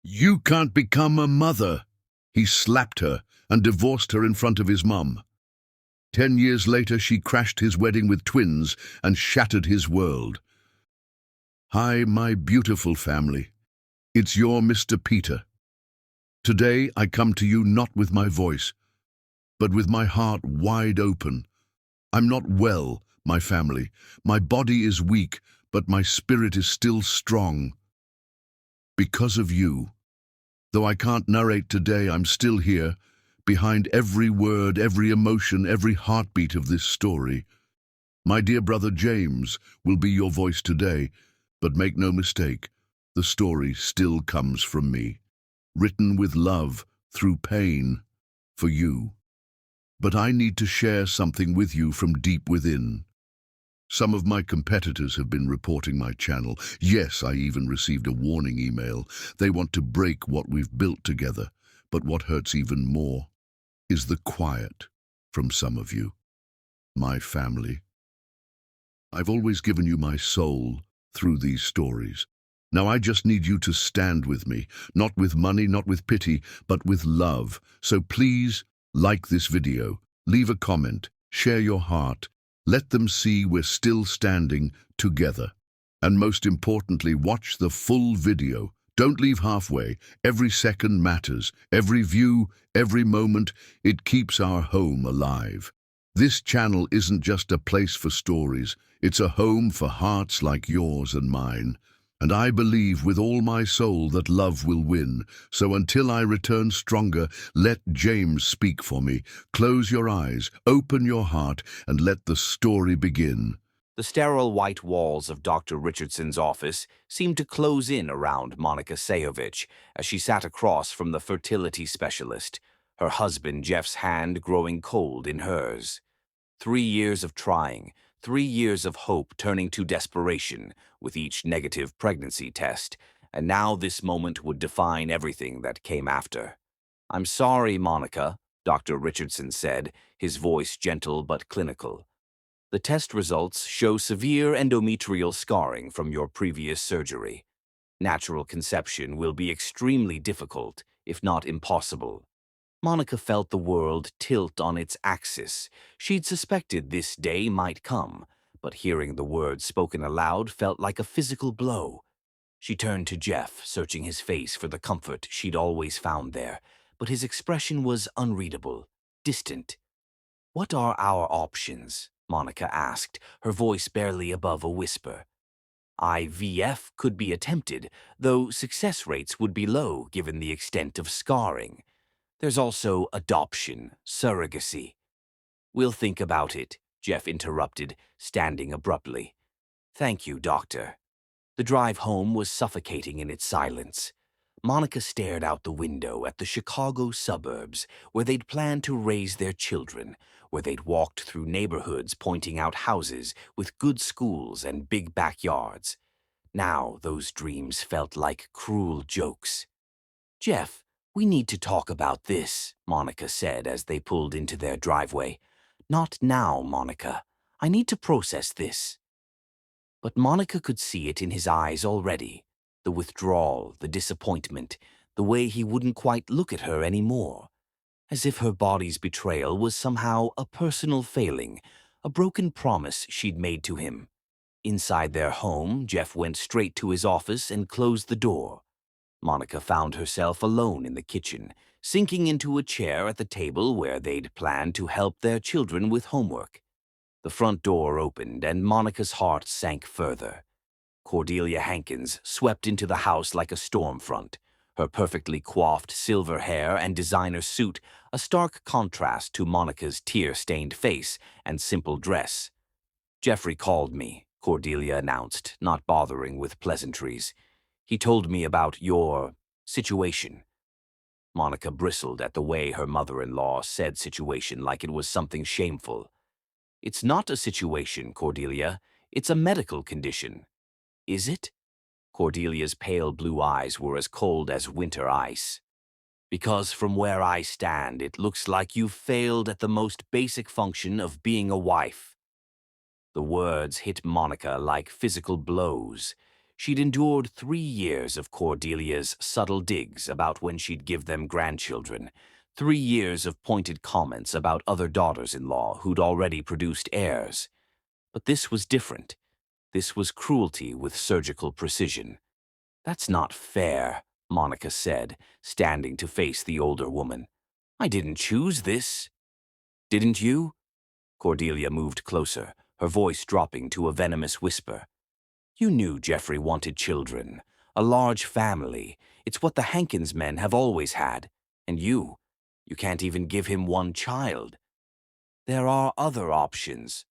You can't become a mother. He slapped her and divorced her in front of his mum. 10 years later, she crashed his wedding with twins and shattered his world. Hi, my beautiful family. It's your Mr. Peter. Today, I come to you not with my voice, but with my heart wide open. I'm not well, my family. My body is weak, but my spirit is still strong. Because of you. Though I can't narrate today, I'm still here, behind every word, every emotion, every heartbeat of this story. My dear brother James will be your voice today, but make no mistake, the story still comes from me, written with love, through pain, for you. But I need to share something with you from deep within. Some of my competitors have been reporting my channel. Yes, I even received a warning email. They want to break what we've built together. But what hurts even more is the quiet from some of you, my family. I've always given you my soul through these stories. Now I just need you to stand with me, not with money, not with pity, but with love. So please, like this video, leave a comment, share your heart. Let them see we're still standing together. And most importantly, watch the full video. Don't leave halfway. Every second matters. Every view, every moment, it keeps our home alive. This channel isn't just a place for stories. It's a home for hearts like yours and mine. And I believe with all my soul that love will win. So until I return stronger, let James speak for me. Close your eyes, open your heart, and let the story begin. The sterile white walls of Dr. Richardson's office seemed to close in around Monica Sayovich as she sat across from the fertility specialist, her husband Jeff's hand growing cold in hers. 3 years of trying, 3 years of hope turning to desperation with each negative pregnancy test, and now this moment would define everything that came after. "I'm sorry, Monica," Dr. Richardson said, his voice gentle but clinical. "The test results show severe endometrial scarring from your previous surgery. Natural conception will be extremely difficult, if not impossible." Monica felt the world tilt on its axis. She'd suspected this day might come, but hearing the words spoken aloud felt like a physical blow. She turned to Jeff, searching his face for the comfort she'd always found there, but his expression was unreadable, distant. "What are our options?" Monica asked, her voice barely above a whisper. "IVF could be attempted, though success rates would be low given the extent of scarring. There's also adoption, surrogacy." "We'll think about it," Jeff interrupted, standing abruptly. "Thank you, Doctor." The drive home was suffocating in its silence. Monica stared out the window at the Chicago suburbs where they'd planned to raise their children, where they'd walked through neighborhoods pointing out houses with good schools and big backyards. Now those dreams felt like cruel jokes. "Jeff, we need to talk about this," Monica said as they pulled into their driveway. "Not now, Monica. I need to process this." But Monica could see it in his eyes already. The withdrawal, the disappointment, the way he wouldn't quite look at her anymore. As if her body's betrayal was somehow a personal failing, a broken promise she'd made to him. Inside their home, Jeff went straight to his office and closed the door. Monica found herself alone in the kitchen, sinking into a chair at the table where they'd planned to help their children with homework. The front door opened, and Monica's heart sank further. Cordelia Hankins swept into the house like a storm front, her perfectly coiffed silver hair and designer suit a stark contrast to Monica's tear-stained face and simple dress. "Jeffrey called me," Cordelia announced, not bothering with pleasantries. "He told me about your situation." Monica bristled at the way her mother-in-law said situation like it was something shameful. "It's not a situation, Cordelia. It's a medical condition." "Is it?" Cordelia's pale blue eyes were as cold as winter ice. "Because from where I stand, it looks like you've failed at the most basic function of being a wife." The words hit Monica like physical blows. She'd endured 3 years of Cordelia's subtle digs about when she'd give them grandchildren, 3 years of pointed comments about other daughters-in-law who'd already produced heirs. But this was different. This was cruelty with surgical precision. "That's not fair," Monica said, standing to face the older woman. "I didn't choose this." "Didn't you?" Cordelia moved closer, her voice dropping to a venomous whisper. "You knew Jeffrey wanted children, a large family. It's what the Hankins men have always had. And you can't even give him one child." "There are other options."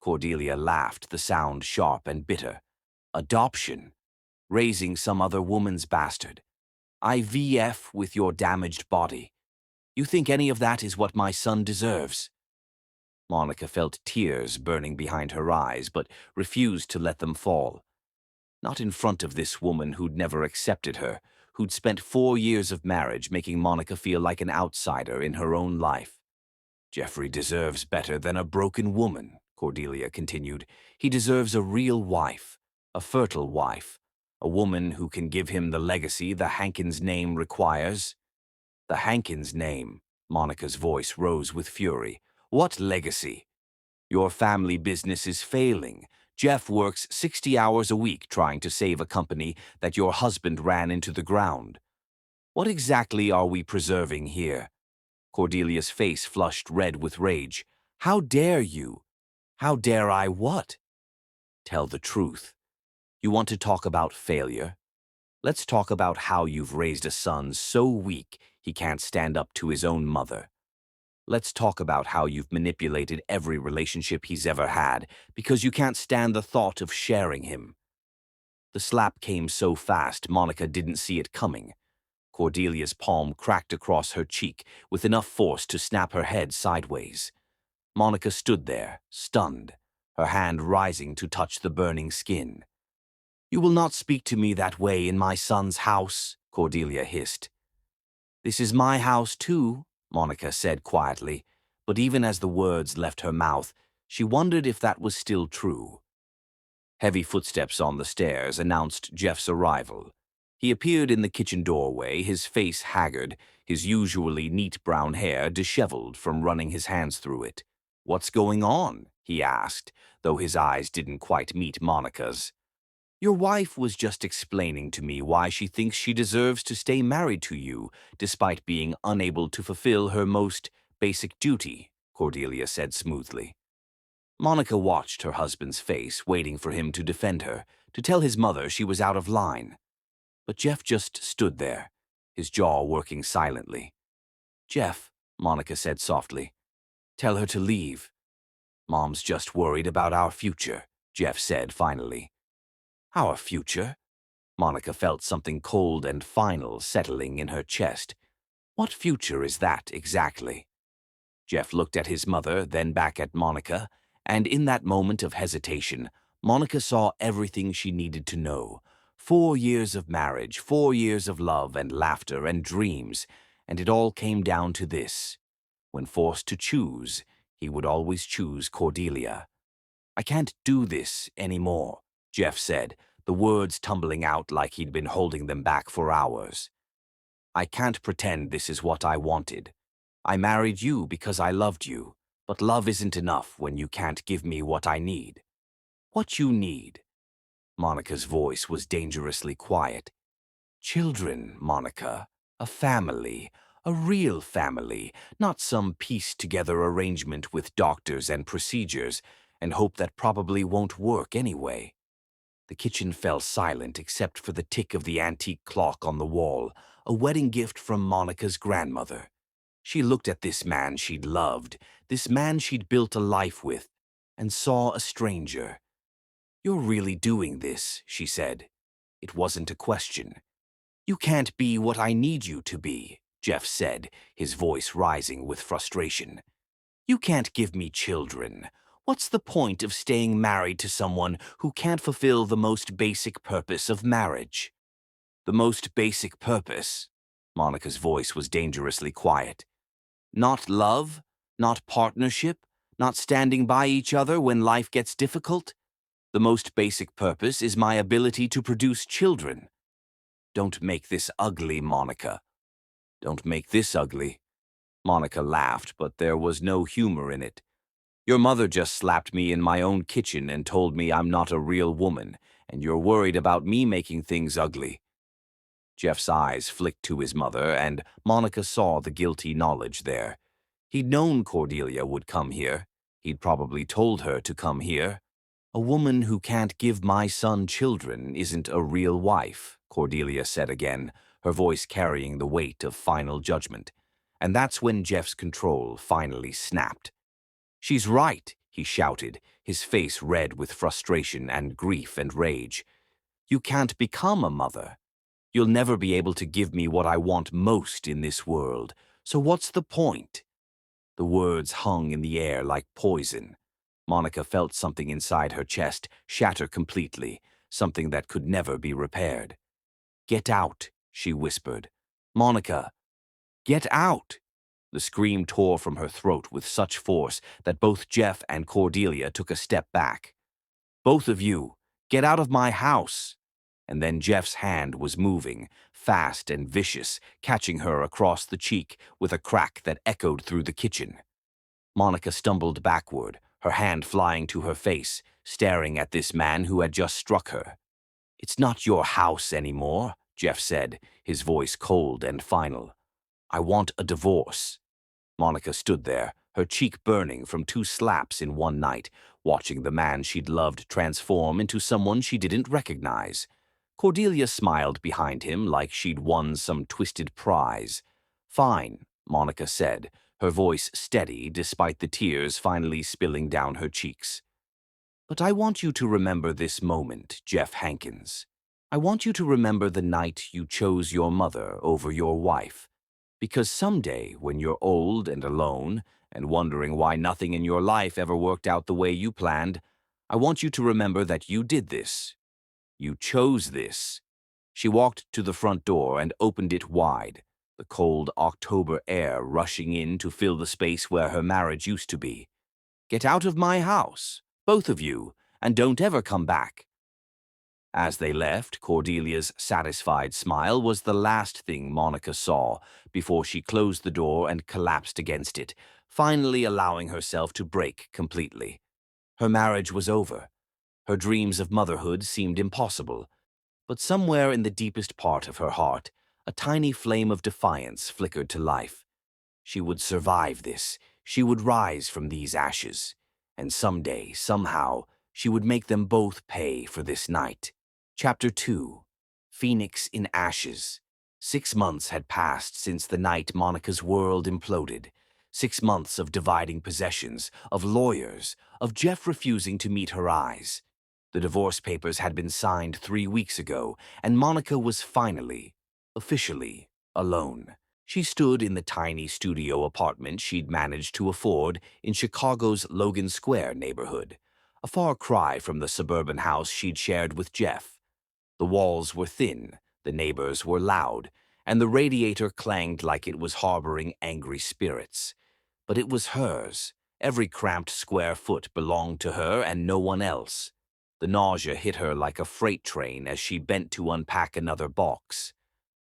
Cordelia laughed, the sound sharp and bitter. "Adoption. Raising some other woman's bastard. IVF with your damaged body. You think any of that is what my son deserves?" Monica felt tears burning behind her eyes, but refused to let them fall. Not in front of this woman who'd never accepted her, who'd spent 4 years of marriage making Monica feel like an outsider in her own life. "Jeffrey deserves better than a broken woman," Cordelia continued. "He deserves a real wife, a fertile wife, a woman who can give him the legacy the Hankins name requires." "The Hankins name," Monica's voice rose with fury. "What legacy? Your family business is failing. Jeff works 60 hours a week trying to save a company that your husband ran into the ground. What exactly are we preserving here?" Cordelia's face flushed red with rage. "How dare you?" "How dare I what?" "Tell the truth. You want to talk about failure? Let's talk about how you've raised a son so weak he can't stand up to his own mother. Let's talk about how you've manipulated every relationship he's ever had because you can't stand the thought of sharing him." The slap came so fast Monica didn't see it coming. Cordelia's palm cracked across her cheek with enough force to snap her head sideways. Monica stood there, stunned, her hand rising to touch the burning skin. "You will not speak to me that way in my son's house," Cordelia hissed. "This is my house too," Monica said quietly, but even as the words left her mouth, she wondered if that was still true. Heavy footsteps on the stairs announced Jeff's arrival. He appeared in the kitchen doorway, his face haggard, his usually neat brown hair disheveled from running his hands through it. "What's going on?" he asked, though his eyes didn't quite meet Monica's. "Your wife was just explaining to me why she thinks she deserves to stay married to you, despite being unable to fulfill her most basic duty," Cordelia said smoothly. Monica watched her husband's face, waiting for him to defend her, to tell his mother she was out of line. But Jeff just stood there, his jaw working silently. "Jeff," Monica said softly, "tell her to leave." "Mom's just worried about our future," Jeff said finally. "Our future?" Monica felt something cold and final settling in her chest. "What future is that exactly?" Jeff looked at his mother, then back at Monica, and in that moment of hesitation, Monica saw everything she needed to know. 4 years of marriage, 4 years of love and laughter and dreams, and it all came down to this. When forced to choose, he would always choose Cordelia. "I can't do this anymore," Jeff said, the words tumbling out like he'd been holding them back for hours. "I can't pretend this is what I wanted. I married you because I loved you, but love isn't enough when you can't give me what I need." "What you need?" Monica's voice was dangerously quiet. "Children, Monica. A family. A real family, not some pieced-together arrangement with doctors and procedures, and hope that probably won't work anyway." The kitchen fell silent except for the tick of the antique clock on the wall, a wedding gift from Monica's grandmother. She looked at this man she'd loved, this man she'd built a life with, and saw a stranger. "You're really doing this," she said. It wasn't a question. "You can't be what I need you to be," Jeff said, his voice rising with frustration. "You can't give me children. What's the point of staying married to someone who can't fulfill the most basic purpose of marriage?" "The most basic purpose?" Monica's voice was dangerously quiet. "Not love? Not partnership? Not standing by each other when life gets difficult?" The most basic purpose is my ability to produce children. Don't make this ugly, Monica. Don't make this ugly. Monica laughed, but there was no humor in it. Your mother just slapped me in my own kitchen and told me I'm not a real woman, and you're worried about me making things ugly. Jeff's eyes flicked to his mother, and Monica saw the guilty knowledge there. He'd known Cordelia would come here. He'd probably told her to come here. A woman who can't give my son children isn't a real wife, Cordelia said again, her voice carrying the weight of final judgment. And that's when Jeff's control finally snapped. She's right, he shouted, his face red with frustration and grief and rage. You can't become a mother. You'll never be able to give me what I want most in this world, so what's the point? The words hung in the air like poison. Monica felt something inside her chest shatter completely, something that could never be repaired. Get out, she whispered. Monica, get out! The scream tore from her throat with such force that both Jeff and Cordelia took a step back. Both of you, get out of my house! And then Jeff's hand was moving, fast and vicious, catching her across the cheek with a crack that echoed through the kitchen. Monica stumbled backward, her hand flying to her face, staring at this man who had just struck her. It's not your house anymore, Jeff said, his voice cold and final. I want a divorce. Monica stood there, her cheek burning from 2 slaps in one night, watching the man she'd loved transform into someone she didn't recognize. Cordelia smiled behind him like she'd won some twisted prize. Fine, Monica said, her voice steady despite the tears finally spilling down her cheeks. But I want you to remember this moment, Jeff Hankins. I want you to remember the night you chose your mother over your wife. Because someday, when you're old and alone, and wondering why nothing in your life ever worked out the way you planned, I want you to remember that you did this. You chose this. She walked to the front door and opened it wide, the cold October air rushing in to fill the space where her marriage used to be. Get out of my house, both of you, and don't ever come back. As they left, Cordelia's satisfied smile was the last thing Monica saw before she closed the door and collapsed against it, finally allowing herself to break completely. Her marriage was over. Her dreams of motherhood seemed impossible. But somewhere in the deepest part of her heart, a tiny flame of defiance flickered to life. She would survive this. She would rise from these ashes. And someday, somehow, she would make them both pay for this night. Chapter 2. Phoenix in Ashes. 6 months had passed since the night Monica's world imploded. 6 months of dividing possessions, of lawyers, of Jeff refusing to meet her eyes. The divorce papers had been signed 3 weeks ago, and Monica was finally, officially, alone. She stood in the tiny studio apartment she'd managed to afford in Chicago's Logan Square neighborhood, a far cry from the suburban house she'd shared with Jeff. The walls were thin, the neighbors were loud, and the radiator clanged like it was harboring angry spirits. But it was hers. Every cramped square foot belonged to her and no one else. The nausea hit her like a freight train as she bent to unpack another box.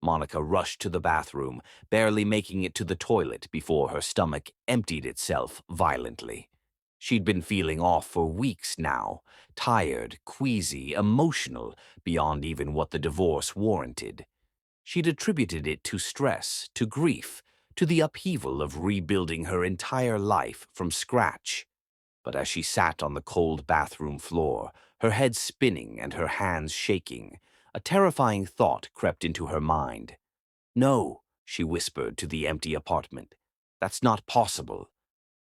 Monica rushed to the bathroom, barely making it to the toilet before her stomach emptied itself violently. She'd been feeling off for weeks now, tired, queasy, emotional, beyond even what the divorce warranted. She'd attributed it to stress, to grief, to the upheaval of rebuilding her entire life from scratch. But as she sat on the cold bathroom floor, her head spinning and her hands shaking, a terrifying thought crept into her mind. No, she whispered to the empty apartment. That's not possible.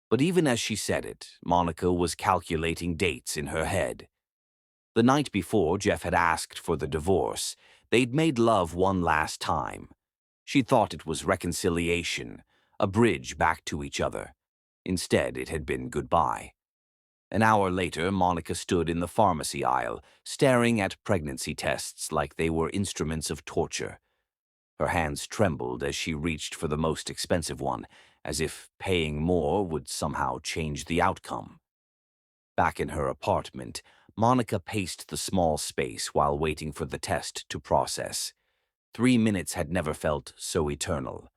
But even as she said it, Monica was calculating dates in her head. The night before Jeff had asked for the divorce, they'd made love one last time. She thought it was reconciliation, a bridge back to each other. Instead, it had been goodbye. An hour later, Monica stood in the pharmacy aisle, staring at pregnancy tests like they were instruments of torture. Her hands trembled as she reached for the most expensive one, as if paying more would somehow change the outcome. Back in her apartment, Monica paced the small space while waiting for the test to process. 3 minutes had never felt so eternal.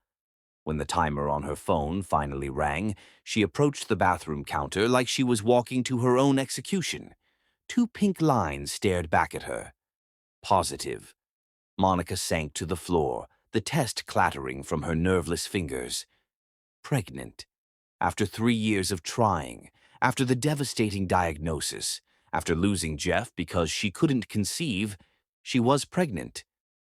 When the timer on her phone finally rang, she approached the bathroom counter like she was walking to her own execution. 2 pink lines stared back at her. Positive. Monica sank to the floor, the test clattering from her nerveless fingers. Pregnant. After 3 years of trying, after the devastating diagnosis, after losing Jeff because she couldn't conceive, she was pregnant.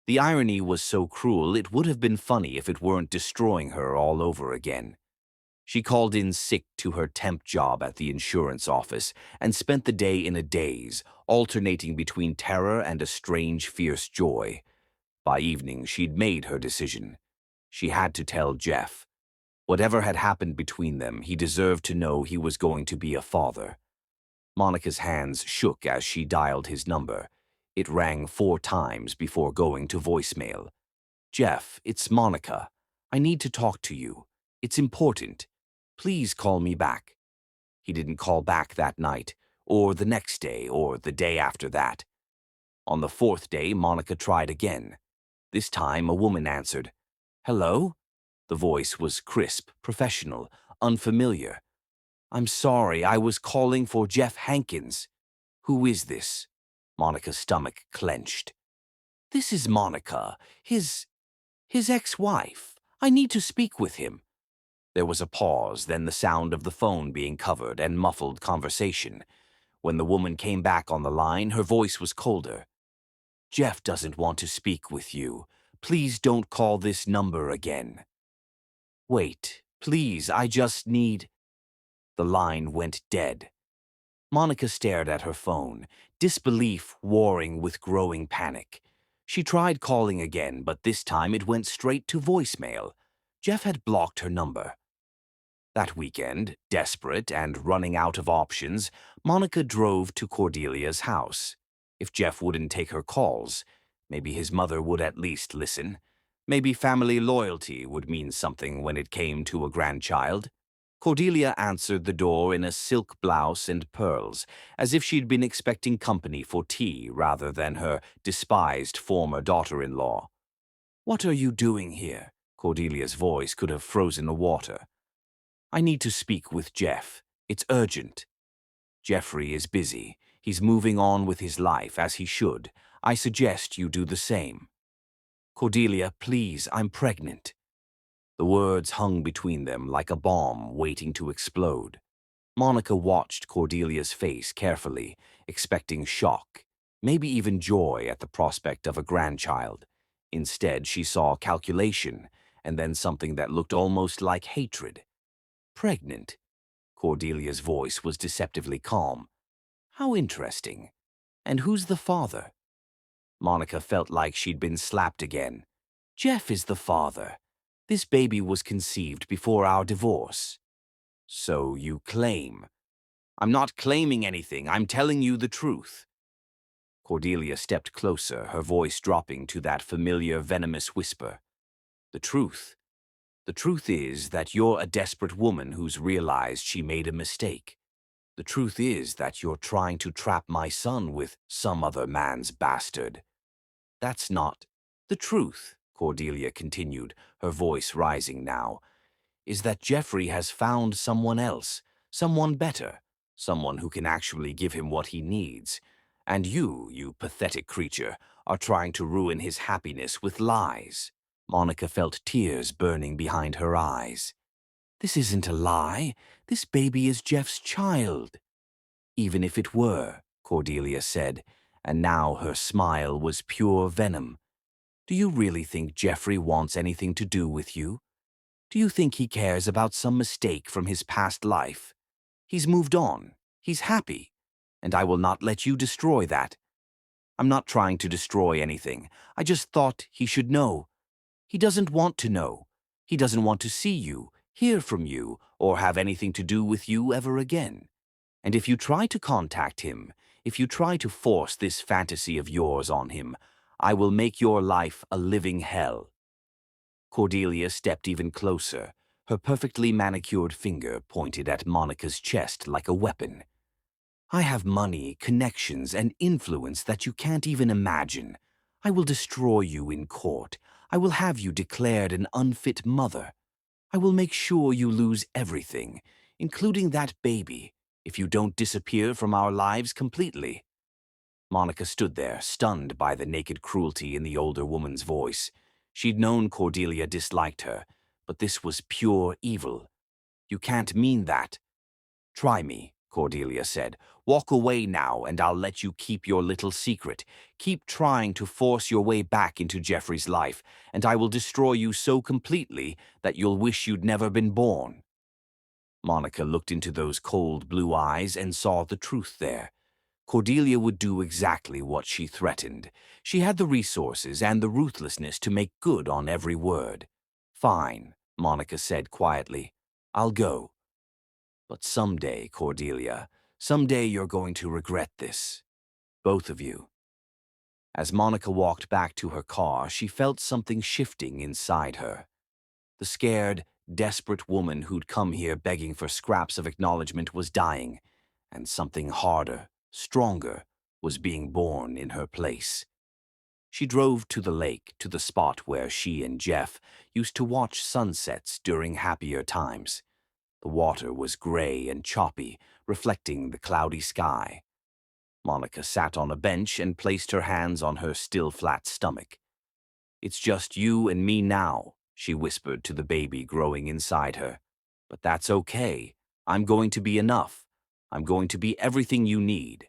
The irony was so cruel it would have been funny if it weren't destroying her all over again. She called in sick to her temp job at the insurance office and spent the day in a daze, alternating between terror and a strange, fierce joy. By evening, she'd made her decision. She had to tell Jeff. Whatever had happened between them, he deserved to know he was going to be a father. Monica's hands shook as she dialed his number. It rang 4 times before going to voicemail. "Jeff, it's Monica. I need to talk to you. It's important. Please call me back." He didn't call back that night, or the next day, or the day after that. On the 4th day, Monica tried again. This time, a woman answered. "Hello?" The voice was crisp, professional, unfamiliar. "I'm sorry, I was calling for Jeff Hankins." "Who is this?" Monica's stomach clenched. "This is Monica, his ex-wife. I need to speak with him." There was a pause, then the sound of the phone being covered and muffled conversation. When the woman came back on the line, her voice was colder. "Jeff doesn't want to speak with you. Please don't call this number again." "Wait, please, I just need—" The line went dead. Monica stared at her phone, disbelief warring with growing panic. She tried calling again, but this time it went straight to voicemail. Jeff had blocked her number. That weekend, desperate and running out of options, Monica drove to Cordelia's house. If Jeff wouldn't take her calls, maybe his mother would at least listen. Maybe family loyalty would mean something when it came to a grandchild. Cordelia answered the door in a silk blouse and pearls, as if she'd been expecting company for tea rather than her despised former daughter-in-law. "What are you doing here?" Cordelia's voice could have frozen the water. "I need to speak with Jeff. It's urgent." "Jeffrey is busy. He's moving on with his life, as he should. I suggest you do the same." "Cordelia, please, I'm pregnant." The words hung between them like a bomb waiting to explode. Monica watched Cordelia's face carefully, expecting shock, maybe even joy at the prospect of a grandchild. Instead, she saw calculation, and then something that looked almost like hatred. "Pregnant?" Cordelia's voice was deceptively calm. "How interesting. And who's the father?" Monica felt like she'd been slapped again. "Jeff is the father. This baby was conceived before our divorce." "So you claim." "I'm not claiming anything. I'm telling you the truth." Cordelia stepped closer, her voice dropping to that familiar venomous whisper. "The truth. The truth is that you're a desperate woman who's realized she made a mistake. The truth is that you're trying to trap my son with some other man's bastard." "That's not—" "The truth," Cordelia continued, her voice rising now, "is that Jeffrey has found someone else, someone better, someone who can actually give him what he needs. And you pathetic creature, are trying to ruin his happiness with lies." Monica felt tears burning behind her eyes. "This isn't a lie. This baby is Jeff's child." "Even if it were," Cordelia said, and now her smile was pure venom. "Do you really think Jeffrey wants anything to do with you? Do you think he cares about some mistake from his past life? He's moved on. He's happy. And I will not let you destroy that. I'm not trying to destroy anything. I just thought he should know. He doesn't want to know. He doesn't want to see you, hear from you, or have anything to do with you ever again. And if you try to contact him, if you try to force this fantasy of yours on him, I will make your life a living hell." Cordelia stepped even closer, her perfectly manicured finger pointed at Monica's chest like a weapon. I have money, connections, and influence that you can't even imagine. I will destroy you in court. I will have you declared an unfit mother. I will make sure you lose everything, including that baby, if you don't disappear from our lives completely." Monica stood there, stunned by the naked cruelty in the older woman's voice. She'd known Cordelia disliked her, but this was pure evil. "You can't mean that." "Try me," Cordelia said. "Walk away now, and I'll let you keep your little secret. Keep trying to force your way back into Jeffrey's life, and I will destroy you so completely that you'll wish you'd never been born." Monica looked into those cold blue eyes and saw the truth there. Cordelia would do exactly what she threatened. She had the resources and the ruthlessness to make good on every word. "Fine," Monica said quietly. "I'll go. But someday, Cordelia, someday you're going to regret this. Both of you." As Monica walked back to her car, she felt something shifting inside her. The scared, desperate woman who'd come here begging for scraps of acknowledgement was dying, and something harder, stronger, was being born in her place. She drove to the lake, to the spot where she and Jeff used to watch sunsets during happier times. The water was gray and choppy, reflecting the cloudy sky. Monica sat on a bench and placed her hands on her still flat stomach. "It's just you and me now," she whispered to the baby growing inside her. "But that's okay. I'm going to be enough. I'm going to be everything you need."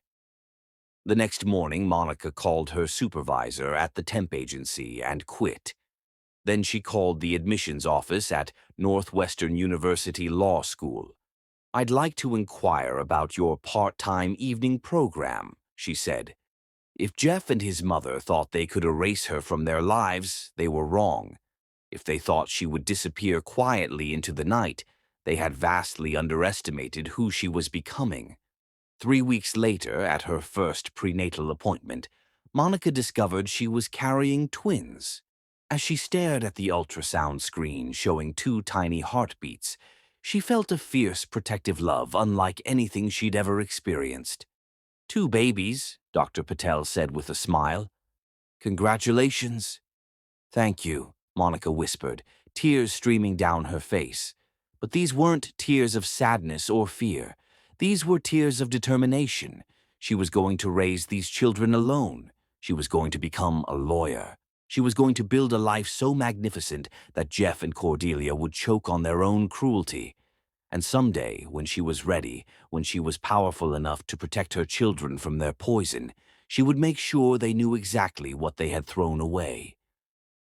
The next morning, Monica called her supervisor at the temp agency and quit. Then she called the admissions office at Northwestern University Law School. "I'd like to inquire about your part-time evening program," she said. If Jeff and his mother thought they could erase her from their lives, they were wrong. If they thought she would disappear quietly into the night, they had vastly underestimated who she was becoming. 3 weeks later, at her first prenatal appointment, Monica discovered she was carrying twins. As she stared at the ultrasound screen showing 2 tiny heartbeats, she felt a fierce protective love unlike anything she'd ever experienced. "2 babies," Dr. Patel said with a smile. "Congratulations." "Thank you," Monica whispered, tears streaming down her face. But these weren't tears of sadness or fear. These were tears of determination. She was going to raise these children alone. She was going to become a lawyer. She was going to build a life so magnificent that Jeff and Cordelia would choke on their own cruelty. And someday, when she was ready, when she was powerful enough to protect her children from their poison, she would make sure they knew exactly what they had thrown away.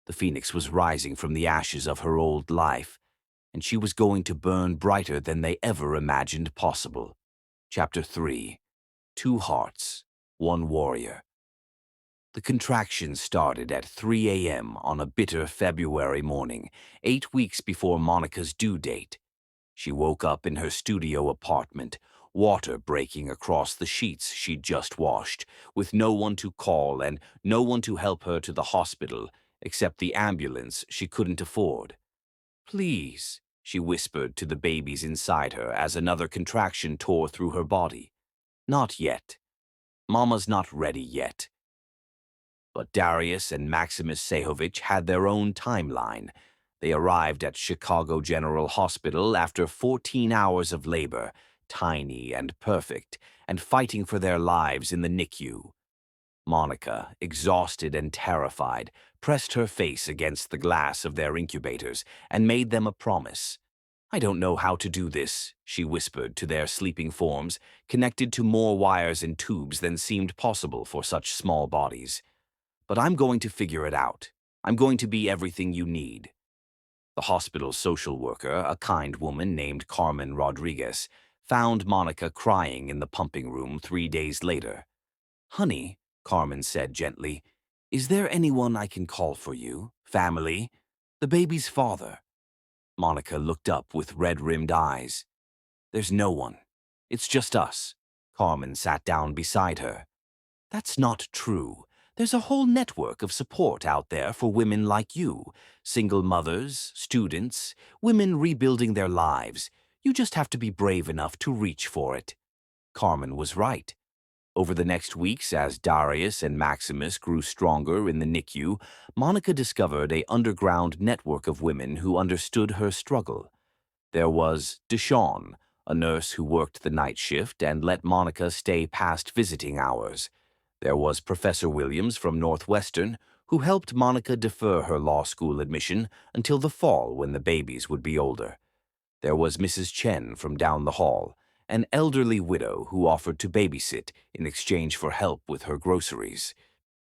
The phoenix was rising from the ashes of her old life, and she was going to burn brighter than they ever imagined possible. Chapter 3. 2 Hearts, 1 Warrior. The contractions started at 3 a.m. on a bitter February morning, 8 weeks before Monica's due date. She woke up in her studio apartment, water breaking across the sheets she'd just washed, with no one to call and no one to help her to the hospital, except the ambulance she couldn't afford. "Please," she whispered to the babies inside her as another contraction tore through her body. "Not yet. Mama's not ready yet." But Darius and Maximus Sehovich had their own timeline. They arrived at Chicago General Hospital after 14 hours of labor, tiny and perfect, and fighting for their lives in the NICU. Monica, exhausted and terrified, pressed her face against the glass of their incubators and made them a promise. "I don't know how to do this," she whispered to their sleeping forms, connected to more wires and tubes than seemed possible for such small bodies. "But I'm going to figure it out. I'm going to be everything you need." The hospital's social worker, a kind woman named Carmen Rodriguez, found Monica crying in the pumping room 3 days later. "Honey," Carmen said gently, "is there anyone I can call for you? Family? The baby's father?" Monica looked up with red-rimmed eyes. "There's no one. It's just us." Carmen sat down beside her. "That's not true. There's a whole network of support out there for women like you. Single mothers, students, women rebuilding their lives. You just have to be brave enough to reach for it." Carmen was right. Over the next weeks, as Darius and Maximus grew stronger in the NICU, Monica discovered an underground network of women who understood her struggle. There was Deshawn, a nurse who worked the night shift and let Monica stay past visiting hours. There was Professor Williams from Northwestern, who helped Monica defer her law school admission until the fall when the babies would be older. There was Mrs. Chen from down the hall, an elderly widow who offered to babysit in exchange for help with her groceries.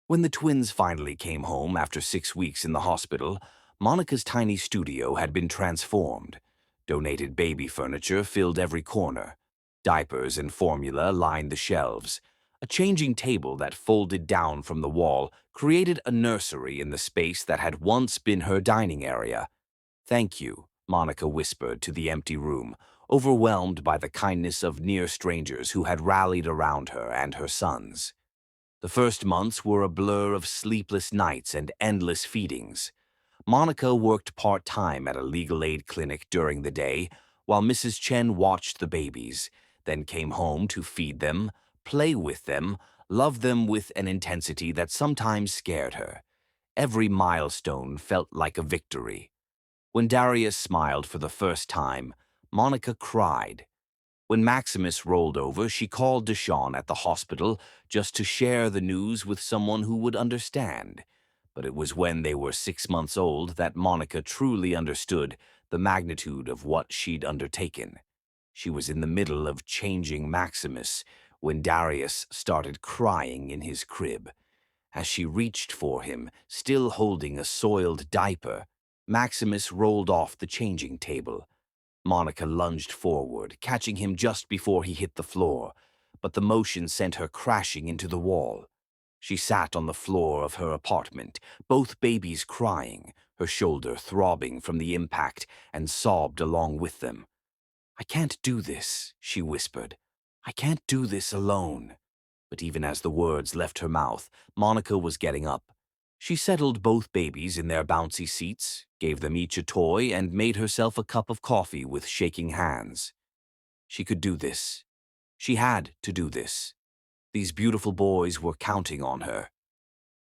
When the twins finally came home after 6 weeks in the hospital, Monica's tiny studio had been transformed. Donated baby furniture filled every corner. Diapers and formula lined the shelves. A changing table that folded down from the wall created a nursery in the space that had once been her dining area. "Thank you," Monica whispered to the empty room, overwhelmed by the kindness of near strangers who had rallied around her and her sons. The first months were a blur of sleepless nights and endless feedings. Monica worked part-time at a legal aid clinic during the day, while Mrs. Chen watched the babies, then came home to feed them, play with them, love them with an intensity that sometimes scared her. Every milestone felt like a victory. When Darius smiled for the first time, Monica cried. When Maximus rolled over, she called Deshawn at the hospital just to share the news with someone who would understand. But it was when they were 6 months old that Monica truly understood the magnitude of what she'd undertaken. She was in the middle of changing Maximus when Darius started crying in his crib. As she reached for him, still holding a soiled diaper, Maximus rolled off the changing table. Monica lunged forward, catching him just before he hit the floor, but the motion sent her crashing into the wall. She sat on the floor of her apartment, both babies crying, her shoulder throbbing from the impact, and sobbed along with them. "I can't do this," she whispered. "I can't do this alone." But even as the words left her mouth, Monica was getting up. She settled both babies in their bouncy seats, gave them each a toy, and made herself a cup of coffee with shaking hands. She could do this. She had to do this. These beautiful boys were counting on her.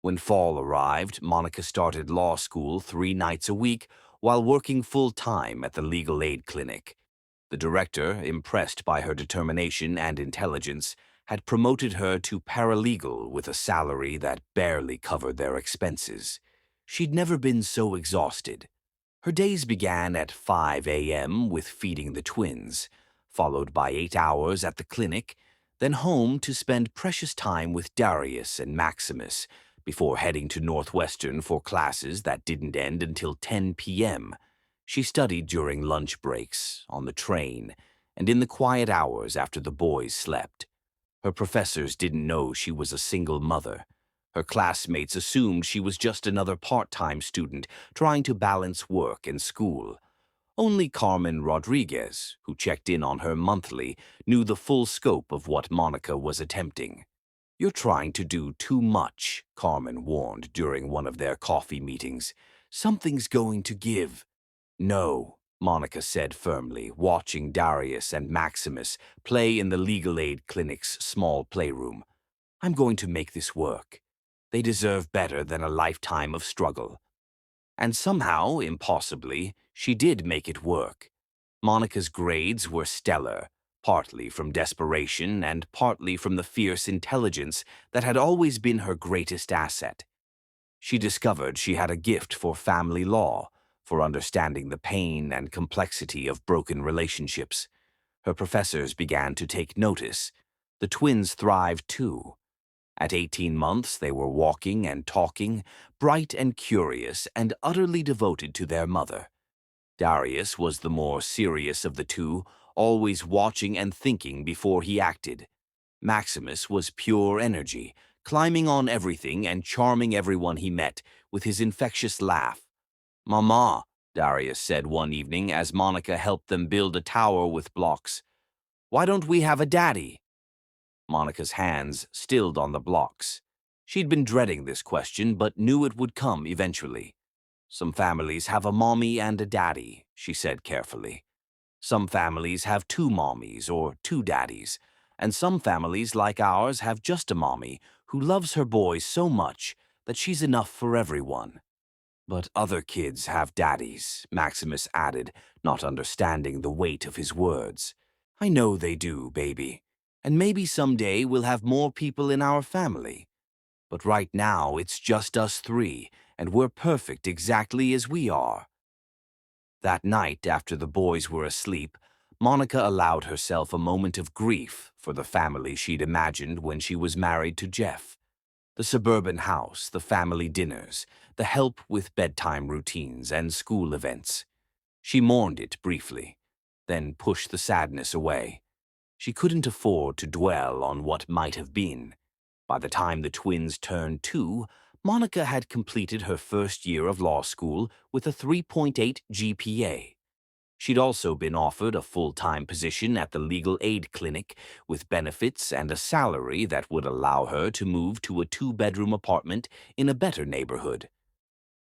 When fall arrived, Monica started law school 3 nights a week while working full-time at the legal aid clinic. The director, impressed by her determination and intelligence, had promoted her to paralegal with a salary that barely covered their expenses. She'd never been so exhausted. Her days began at 5 a.m. with feeding the twins, followed by 8 hours at the clinic, then home to spend precious time with Darius and Maximus, before heading to Northwestern for classes that didn't end until 10 p.m. She studied during lunch breaks, on the train, and in the quiet hours after the boys slept. Her professors didn't know she was a single mother. Her classmates assumed she was just another part-time student trying to balance work and school. Only Carmen Rodriguez, who checked in on her monthly, knew the full scope of what Monica was attempting. "You're trying to do too much," Carmen warned during one of their coffee meetings. "Something's going to give." "No," Monica said firmly, watching Darius and Maximus play in the legal aid clinic's small playroom. "I'm going to make this work. They deserve better than a lifetime of struggle." And somehow, impossibly, she did make it work. Monica's grades were stellar, partly from desperation and partly from the fierce intelligence that had always been her greatest asset. She discovered she had a gift for family law, for understanding the pain and complexity of broken relationships. Her professors began to take notice. The twins thrived too. At 18 months, they were walking and talking, bright and curious, and utterly devoted to their mother. Darius was the more serious of the two, always watching and thinking before he acted. Maximus was pure energy, climbing on everything and charming everyone he met with his infectious laugh. "Mama," Darius said one evening as Monica helped them build a tower with blocks, "why don't we have a daddy?" Monica's hands stilled on the blocks. She'd been dreading this question, but knew it would come eventually. "Some families have a mommy and a daddy," she said carefully. "Some families have 2 mommies or 2 daddies. And some families, like ours, have just a mommy who loves her boys so much that she's enough for everyone. But other kids have daddies, Maximus added, not understanding the weight of his words. I know they do, baby. And maybe someday we'll have more people in our family. But right now it's just us three, and we're perfect exactly as we are. That night, after the boys were asleep, Monica allowed herself a moment of grief for the family she'd imagined when she was married to Jeff. The suburban house, the family dinners, the help with bedtime routines and school events. She mourned it briefly, then pushed the sadness away. She couldn't afford to dwell on what might have been. By the time the twins turned 2, Monica had completed her first year of law school with a 3.8 GPA. She'd also been offered a full-time position at the legal aid clinic with benefits and a salary that would allow her to move to a 2-bedroom apartment in a better neighborhood.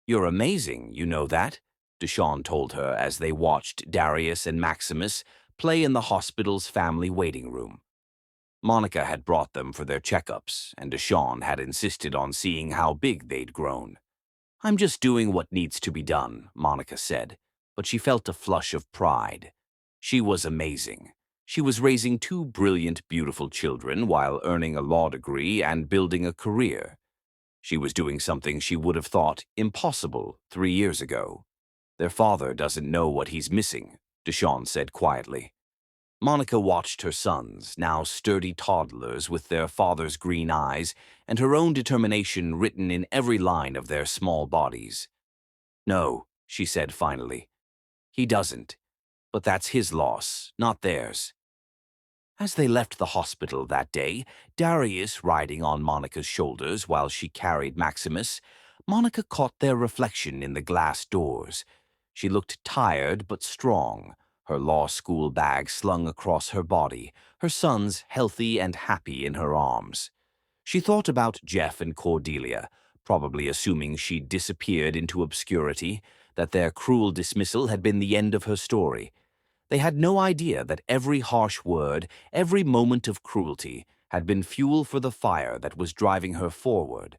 You're amazing, you know that? Deshawn told her as they watched Darius and Maximus play in the hospital's family waiting room. Monica had brought them for their checkups, and Deshawn had insisted on seeing how big they'd grown. I'm just doing what needs to be done, Monica said, but she felt a flush of pride. She was amazing. She was raising 2 brilliant, beautiful children while earning a law degree and building a career. She was doing something she would have thought impossible 3 years ago. Their father doesn't know what he's missing, Deshawn said quietly. Monica watched her sons, now sturdy toddlers with their father's green eyes and her own determination written in every line of their small bodies. No, she said finally. He doesn't. But that's his loss, not theirs. As they left the hospital that day, Darius riding on Monica's shoulders while she carried Maximus, Monica caught their reflection in the glass doors. She looked tired but strong, her law school bag slung across her body, her sons healthy and happy in her arms. She thought about Jeff and Cordelia, probably assuming she'd disappeared into obscurity, that their cruel dismissal had been the end of her story. They had no idea that every harsh word, every moment of cruelty, had been fuel for the fire that was driving her forward.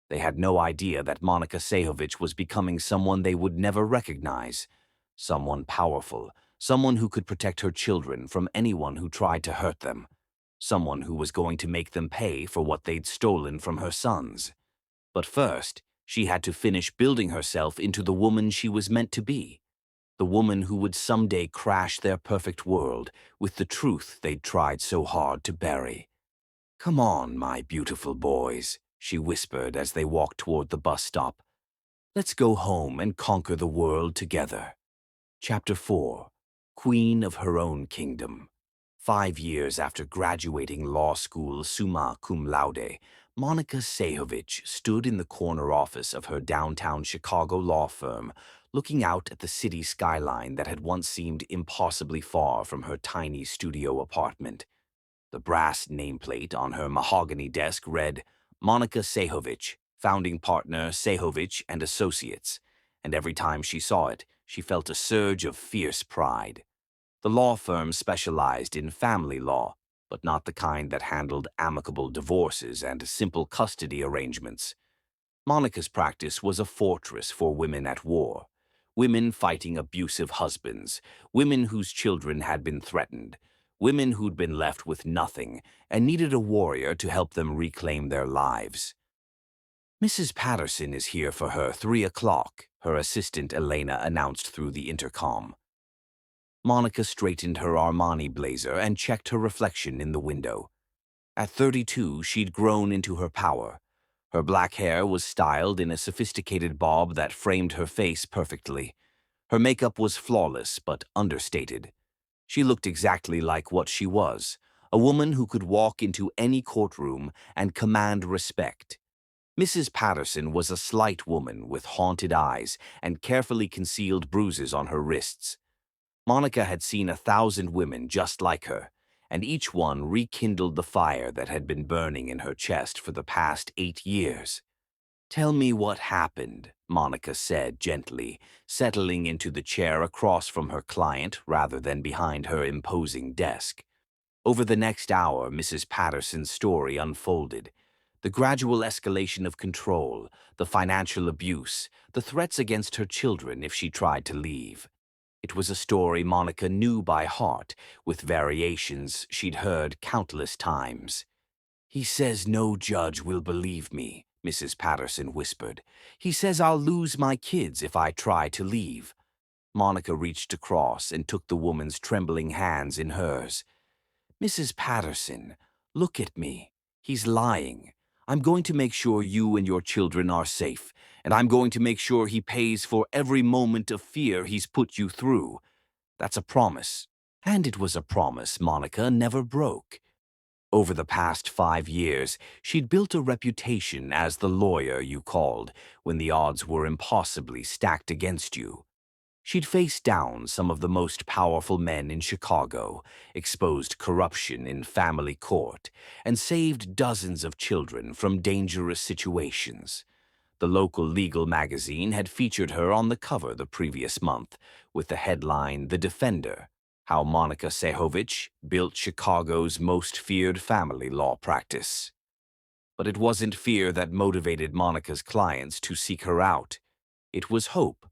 They had no idea that Monica Sehovich was becoming someone they would never recognize, someone powerful, someone who could protect her children from anyone who tried to hurt them, someone who was going to make them pay for what they'd stolen from her sons. But first, she had to finish building herself into the woman she was meant to be, the woman who would someday crash their perfect world with the truth they'd tried so hard to bury. Come on, my beautiful boys, she whispered as they walked toward the bus stop. Let's go home and conquer the world together. Chapter 4. Queen of Her Own Kingdom. 5 years after graduating law school summa cum laude, Monica Sehovich stood in the corner office of her downtown Chicago law firm, looking out at the city skyline that had once seemed impossibly far from her tiny studio apartment. The brass nameplate on her mahogany desk read, Monica Sehovich, founding partner Sehovich and Associates, and every time she saw it, she felt a surge of fierce pride. The law firm specialized in family law, but not the kind that handled amicable divorces and simple custody arrangements. Monica's practice was a fortress for women at war, women fighting abusive husbands, women whose children had been threatened, women who'd been left with nothing and needed a warrior to help them reclaim their lives. Mrs. Patterson is here for her 3 o'clock, her assistant Elena announced through the intercom. Monica straightened her Armani blazer and checked her reflection in the window. At 32, she'd grown into her power. Her black hair was styled in a sophisticated bob that framed her face perfectly. Her makeup was flawless but understated. She looked exactly like what she was, a woman who could walk into any courtroom and command respect. Mrs. Patterson was a slight woman with haunted eyes and carefully concealed bruises on her wrists. Monica had seen 1,000 women just like her, and each one rekindled the fire that had been burning in her chest for the past 8 years. Tell me what happened, Monica said gently, settling into the chair across from her client rather than behind her imposing desk. Over the next hour, Mrs. Patterson's story unfolded. The gradual escalation of control, the financial abuse, the threats against her children if she tried to leave. It was a story Monica knew by heart, with variations she'd heard countless times. "He says no judge will believe me," Mrs. Patterson whispered. "He says I'll lose my kids if I try to leave." Monica reached across and took the woman's trembling hands in hers. "Mrs. Patterson, look at me. He's lying. I'm going to make sure you and your children are safe, and I'm going to make sure he pays for every moment of fear he's put you through. That's a promise." And it was a promise Monica never broke. Over the past 5 years, she'd built a reputation as the lawyer you called when the odds were impossibly stacked against you. She'd faced down some of the most powerful men in Chicago, exposed corruption in family court, and saved dozens of children from dangerous situations. The local legal magazine had featured her on the cover the previous month, with the headline "The Defender: How Monica Sehovich Built Chicago's Most Feared Family Law Practice." But it wasn't fear that motivated Monica's clients to seek her out. It was hope.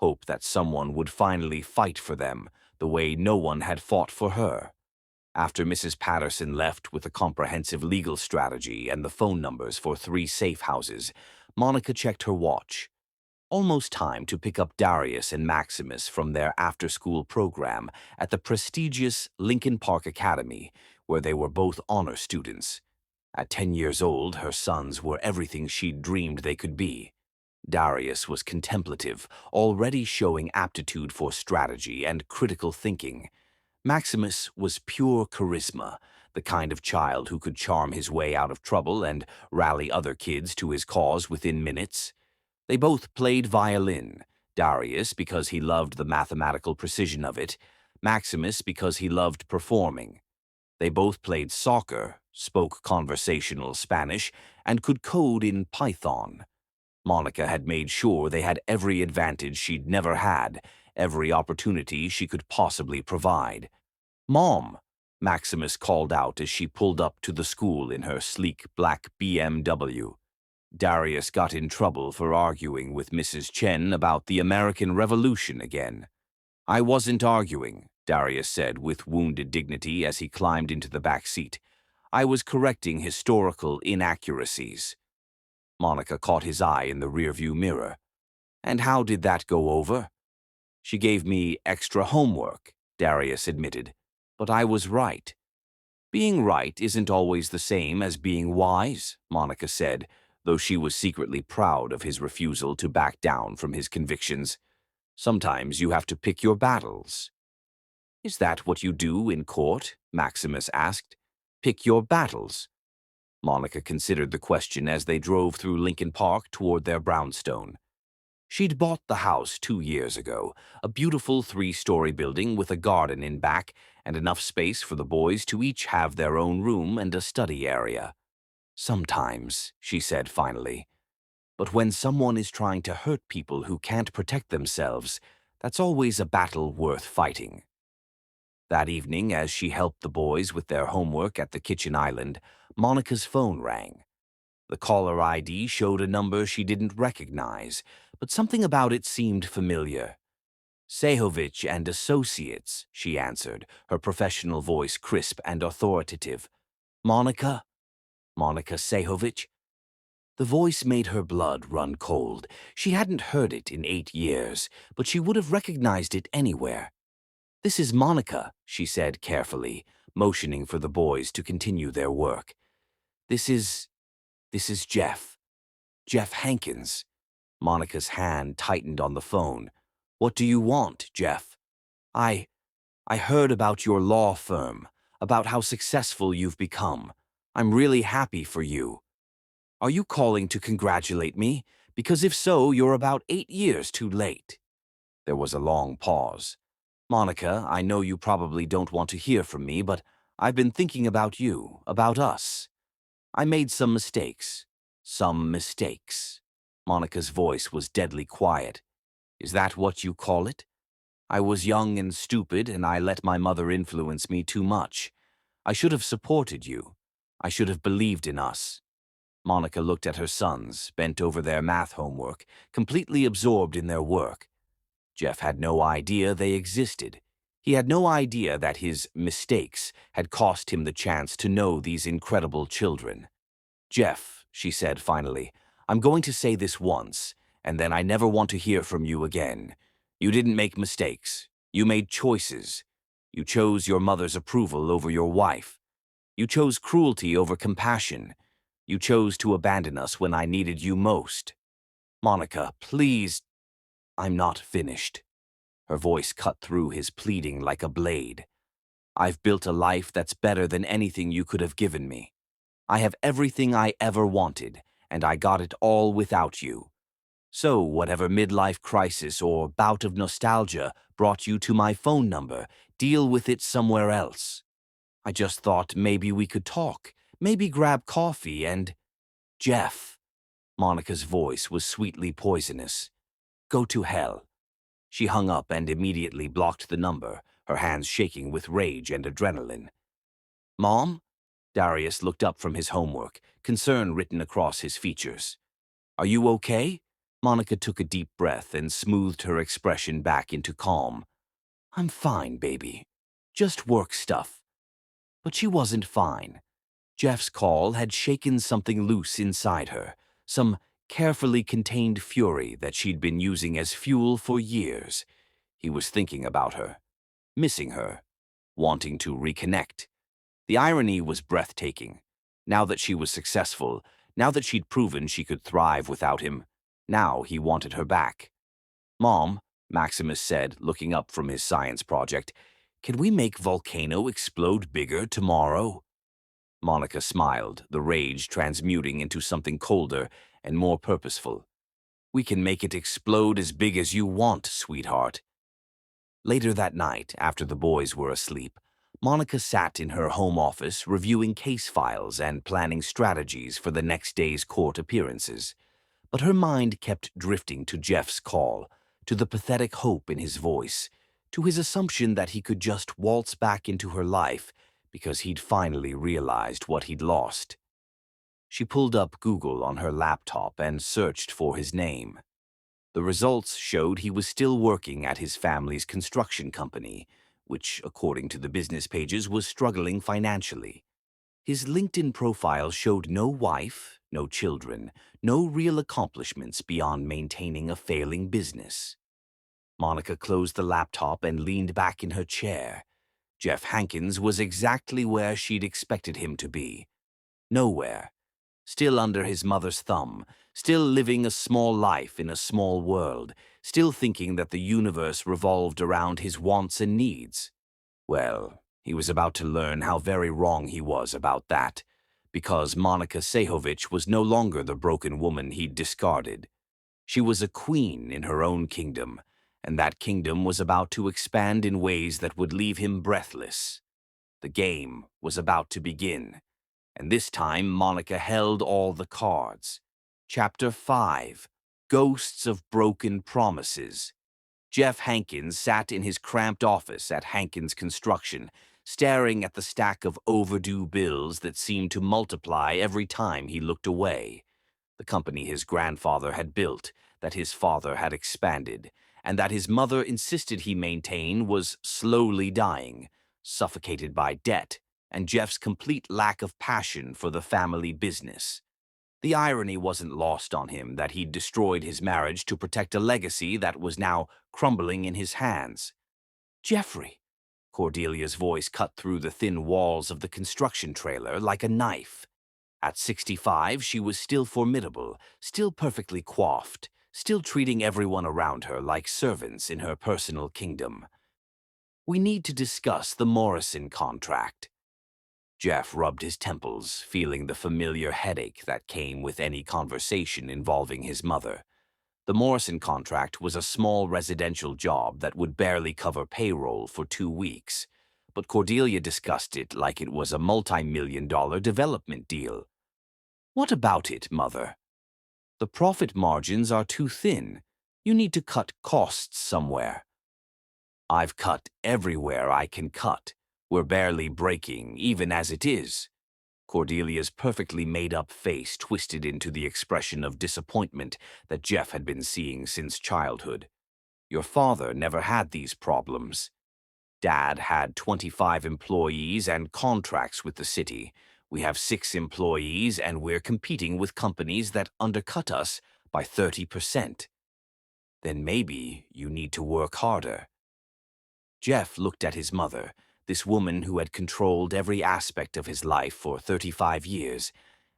Hope that someone would finally fight for them the way no one had fought for her. After Mrs. Patterson left with a comprehensive legal strategy and the phone numbers for 3 safe houses, Monica checked her watch. Almost time to pick up Darius and Maximus from their after-school program at the prestigious Lincoln Park Academy, where they were both honor students. At 10 years old, her sons were everything she'd dreamed they could be. Darius was contemplative, already showing aptitude for strategy and critical thinking. Maximus was pure charisma, the kind of child who could charm his way out of trouble and rally other kids to his cause within minutes. They both played violin, Darius because he loved the mathematical precision of it, Maximus because he loved performing. They both played soccer, spoke conversational Spanish, and could code in Python. Monica had made sure they had every advantage she'd never had, every opportunity she could possibly provide. "Mom," Maximus called out as she pulled up to the school in her sleek black BMW. Darius got in trouble for arguing with Mrs. Chen about the American Revolution again. "I wasn't arguing," Darius said with wounded dignity as he climbed into the back seat. "I was correcting historical inaccuracies." Monica caught his eye in the rearview mirror. "And how did that go over?" "She gave me extra homework," Darius admitted. "But I was right." "Being right isn't always the same as being wise," Monica said, though she was secretly proud of his refusal to back down from his convictions. "Sometimes you have to pick your battles." "Is that what you do in court?" Maximus asked. "Pick your battles?" Monica considered the question as they drove through Lincoln Park toward their brownstone. She'd bought the house 2 years ago, a beautiful 3-story building with a garden in back and enough space for the boys to each have their own room and a study area. "Sometimes," she said finally. "But when someone is trying to hurt people who can't protect themselves, that's always a battle worth fighting." That evening, as she helped the boys with their homework at the kitchen island, Monica's phone rang. The caller ID showed a number she didn't recognize, but something about it seemed familiar. "Sehovich and Associates," she answered, her professional voice crisp and authoritative. "Monica? Monica Sehovich?" The voice made her blood run cold. She hadn't heard it in 8 years, but she would have recognized it anywhere. "This is Monica," she said carefully, motioning for the boys to continue their work. This is Jeff. Jeff Hankins." Monica's hand tightened on the phone. "What do you want, Jeff?" I heard about your law firm, about how successful you've become. I'm really happy for you." "Are you calling to congratulate me? Because if so, you're about 8 years too late." There was a long pause. "Monica, I know you probably don't want to hear from me, but I've been thinking about you, about us. I made some mistakes. Some mistakes." Monica's voice was deadly quiet. "Is that what you call it? I was young and stupid, and I let my mother influence me too much. I should have supported you. I should have believed in us." Monica looked at her sons, bent over their math homework, completely absorbed in their work. Jeff had no idea they existed. He had no idea that his mistakes had cost him the chance to know these incredible children. "Jeff," she said finally, "I'm going to say this once, and then I never want to hear from you again. You didn't make mistakes. You made choices. You chose your mother's approval over your wife. You chose cruelty over compassion. You chose to abandon us when I needed you most. Monica, please." "I'm not finished." Her voice cut through his pleading like a blade. "I've built a life that's better than anything you could have given me. I have everything I ever wanted, and I got it all without you. So whatever midlife crisis or bout of nostalgia brought you to my phone number, deal with it somewhere else. I just thought maybe we could talk, maybe grab coffee and—" "Jeff." Monica's voice was sweetly poisonous. "Go to hell." She hung up and immediately blocked the number, her hands shaking with rage and adrenaline. "Mom?" Darius looked up from his homework, concern written across his features. "Are you okay?" Monica took a deep breath and smoothed her expression back into calm. "I'm fine, baby. Just work stuff." But she wasn't fine. Jeff's call had shaken something loose inside her, some carefully contained fury that she'd been using as fuel for years. He was thinking about her, missing her, wanting to reconnect. The irony was breathtaking. Now that she was successful, now that she'd proven she could thrive without him, now he wanted her back. "Mom," Maximus said, looking up from his science project, "can we make volcano explode bigger tomorrow?" Monica smiled, the rage transmuting into something colder and more purposeful. "We can make it explode as big as you want, sweetheart." Later that night, after the boys were asleep, Monica sat in her home office reviewing case files and planning strategies for the next day's court appearances. But her mind kept drifting to Jeff's call, to the pathetic hope in his voice, to his assumption that he could just waltz back into her life because he'd finally realized what he'd lost. She pulled up Google on her laptop and searched for his name. The results showed he was still working at his family's construction company, which, according to the business pages, was struggling financially. His LinkedIn profile showed no wife, no children, no real accomplishments beyond maintaining a failing business. Monica closed the laptop and leaned back in her chair. Jeff Hankins was exactly where she'd expected him to be. Nowhere. Still under his mother's thumb, still living a small life in a small world, still thinking that the universe revolved around his wants and needs. Well, he was about to learn how very wrong he was about that, because Monica Sehovich was no longer the broken woman he'd discarded. She was a queen in her own kingdom, and that kingdom was about to expand in ways that would leave him breathless. The game was about to begin, and this time Monica held all the cards. Chapter 5: Ghosts of Broken Promises. Jeff Hankins sat in his cramped office at Hankins Construction, staring at the stack of overdue bills that seemed to multiply every time he looked away. The company his grandfather had built, that his father had expanded, and that his mother insisted he maintain was slowly dying, suffocated by debt and Jeff's complete lack of passion for the family business. The irony wasn't lost on him that he'd destroyed his marriage to protect a legacy that was now crumbling in his hands. "Jeffrey," Cordelia's voice cut through the thin walls of the construction trailer like a knife. At 65, she was still formidable, still perfectly coiffed, still treating everyone around her like servants in her personal kingdom. "We need to discuss the Morrison contract." Jeff rubbed his temples, feeling the familiar headache that came with any conversation involving his mother. The Morrison contract was a small residential job that would barely cover payroll for 2 weeks, but Cordelia discussed it like it was a multi-million-dollar development deal. "What about it, Mother?" "The profit margins are too thin. You need to cut costs somewhere." "I've cut everywhere I can cut," We're barely breaking, even as it is." Cordelia's perfectly made-up face twisted into the expression of disappointment that Jeff had been seeing since childhood. "Your father never had these problems. Dad had 25 employees and contracts with the city. We have 6 employees, and we're competing with companies that undercut us by 30%. Then maybe you need to work harder." Jeff looked at his mother, this woman who had controlled every aspect of his life for 35 years,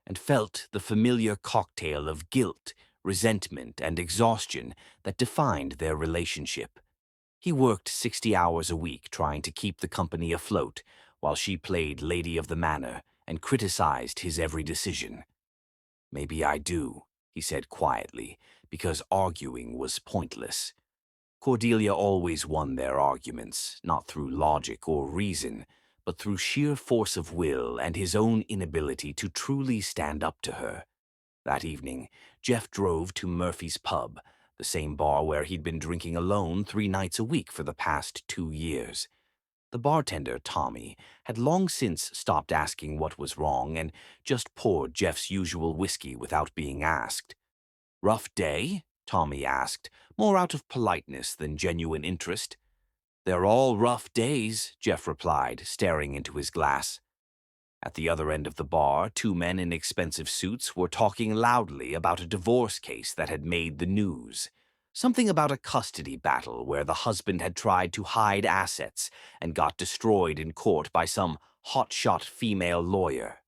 and felt the familiar cocktail of guilt, resentment, and exhaustion that defined their relationship. He worked 60 hours a week trying to keep the company afloat, while she played Lady of the Manor and criticized his every decision. "Maybe I do," he said quietly, because arguing was pointless. Cordelia always won their arguments, not through logic or reason, but through sheer force of will and his own inability to truly stand up to her. That evening, Jeff drove to Murphy's Pub, the same bar where he'd been drinking alone 3 nights a week for the past 2 years. The bartender, Tommy, had long since stopped asking what was wrong and just poured Jeff's usual whiskey without being asked. "Rough day?" Tommy asked, more out of politeness than genuine interest. "They're all rough days," Jeff replied, staring into his glass. At the other end of the bar, 2 men in expensive suits were talking loudly about a divorce case that had made the news. Something about a custody battle where the husband had tried to hide assets and got destroyed in court by some hotshot female lawyer.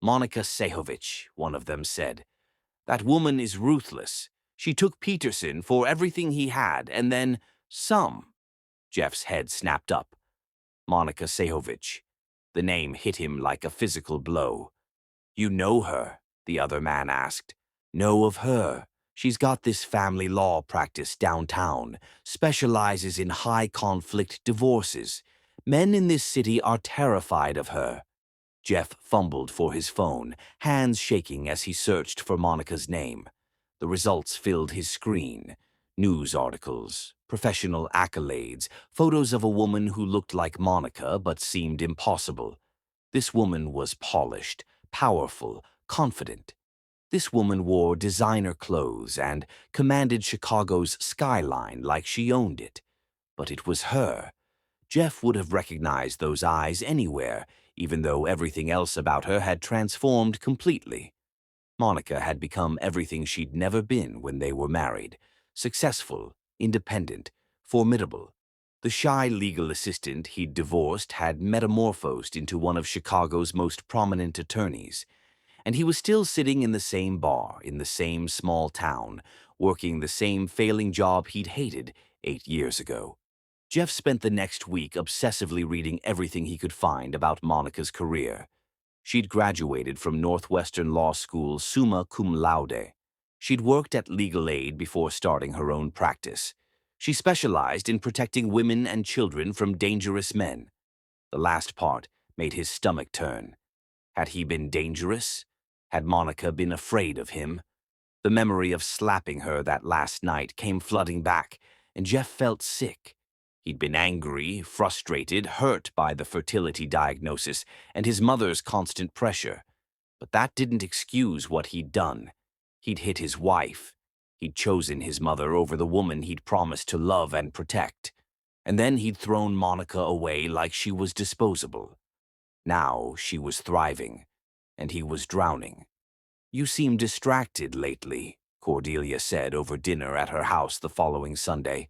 "Monica Sehovich," one of them said. "That woman is ruthless. She took Peterson for everything he had, and then some." Jeff's head snapped up. Monica Sehovich. The name hit him like a physical blow. "You know her?" the other man asked. "Know of her. She's got this family law practice downtown, specializes in high-conflict divorces. Men in this city are terrified of her." Jeff fumbled for his phone, hands shaking as he searched for Monica's name. The results filled his screen. News articles, professional accolades, photos of a woman who looked like Monica but seemed impossible. This woman was polished, powerful, confident. This woman wore designer clothes and commanded Chicago's skyline like she owned it. But it was her. Jeff would have recognized those eyes anywhere, even though everything else about her had transformed completely. Monica had become everything she'd never been when they were married: successful, independent, formidable. The shy legal assistant he'd divorced had metamorphosed into one of Chicago's most prominent attorneys, and he was still sitting in the same bar, in the same small town, working the same failing job he'd hated 8 years ago. Jeff spent the next week obsessively reading everything he could find about Monica's career. She'd graduated from Northwestern Law School summa cum laude. She'd worked at legal aid before starting her own practice. She specialized in protecting women and children from dangerous men. The last part made his stomach turn. Had he been dangerous? Had Monica been afraid of him? The memory of slapping her that last night came flooding back, and Jeff felt sick. He'd been angry, frustrated, hurt by the fertility diagnosis and his mother's constant pressure. But that didn't excuse what he'd done. He'd hit his wife. He'd chosen his mother over the woman he'd promised to love and protect. And then he'd thrown Monica away like she was disposable. Now she was thriving, and he was drowning. "You seem distracted lately," Cordelia said over dinner at her house the following Sunday.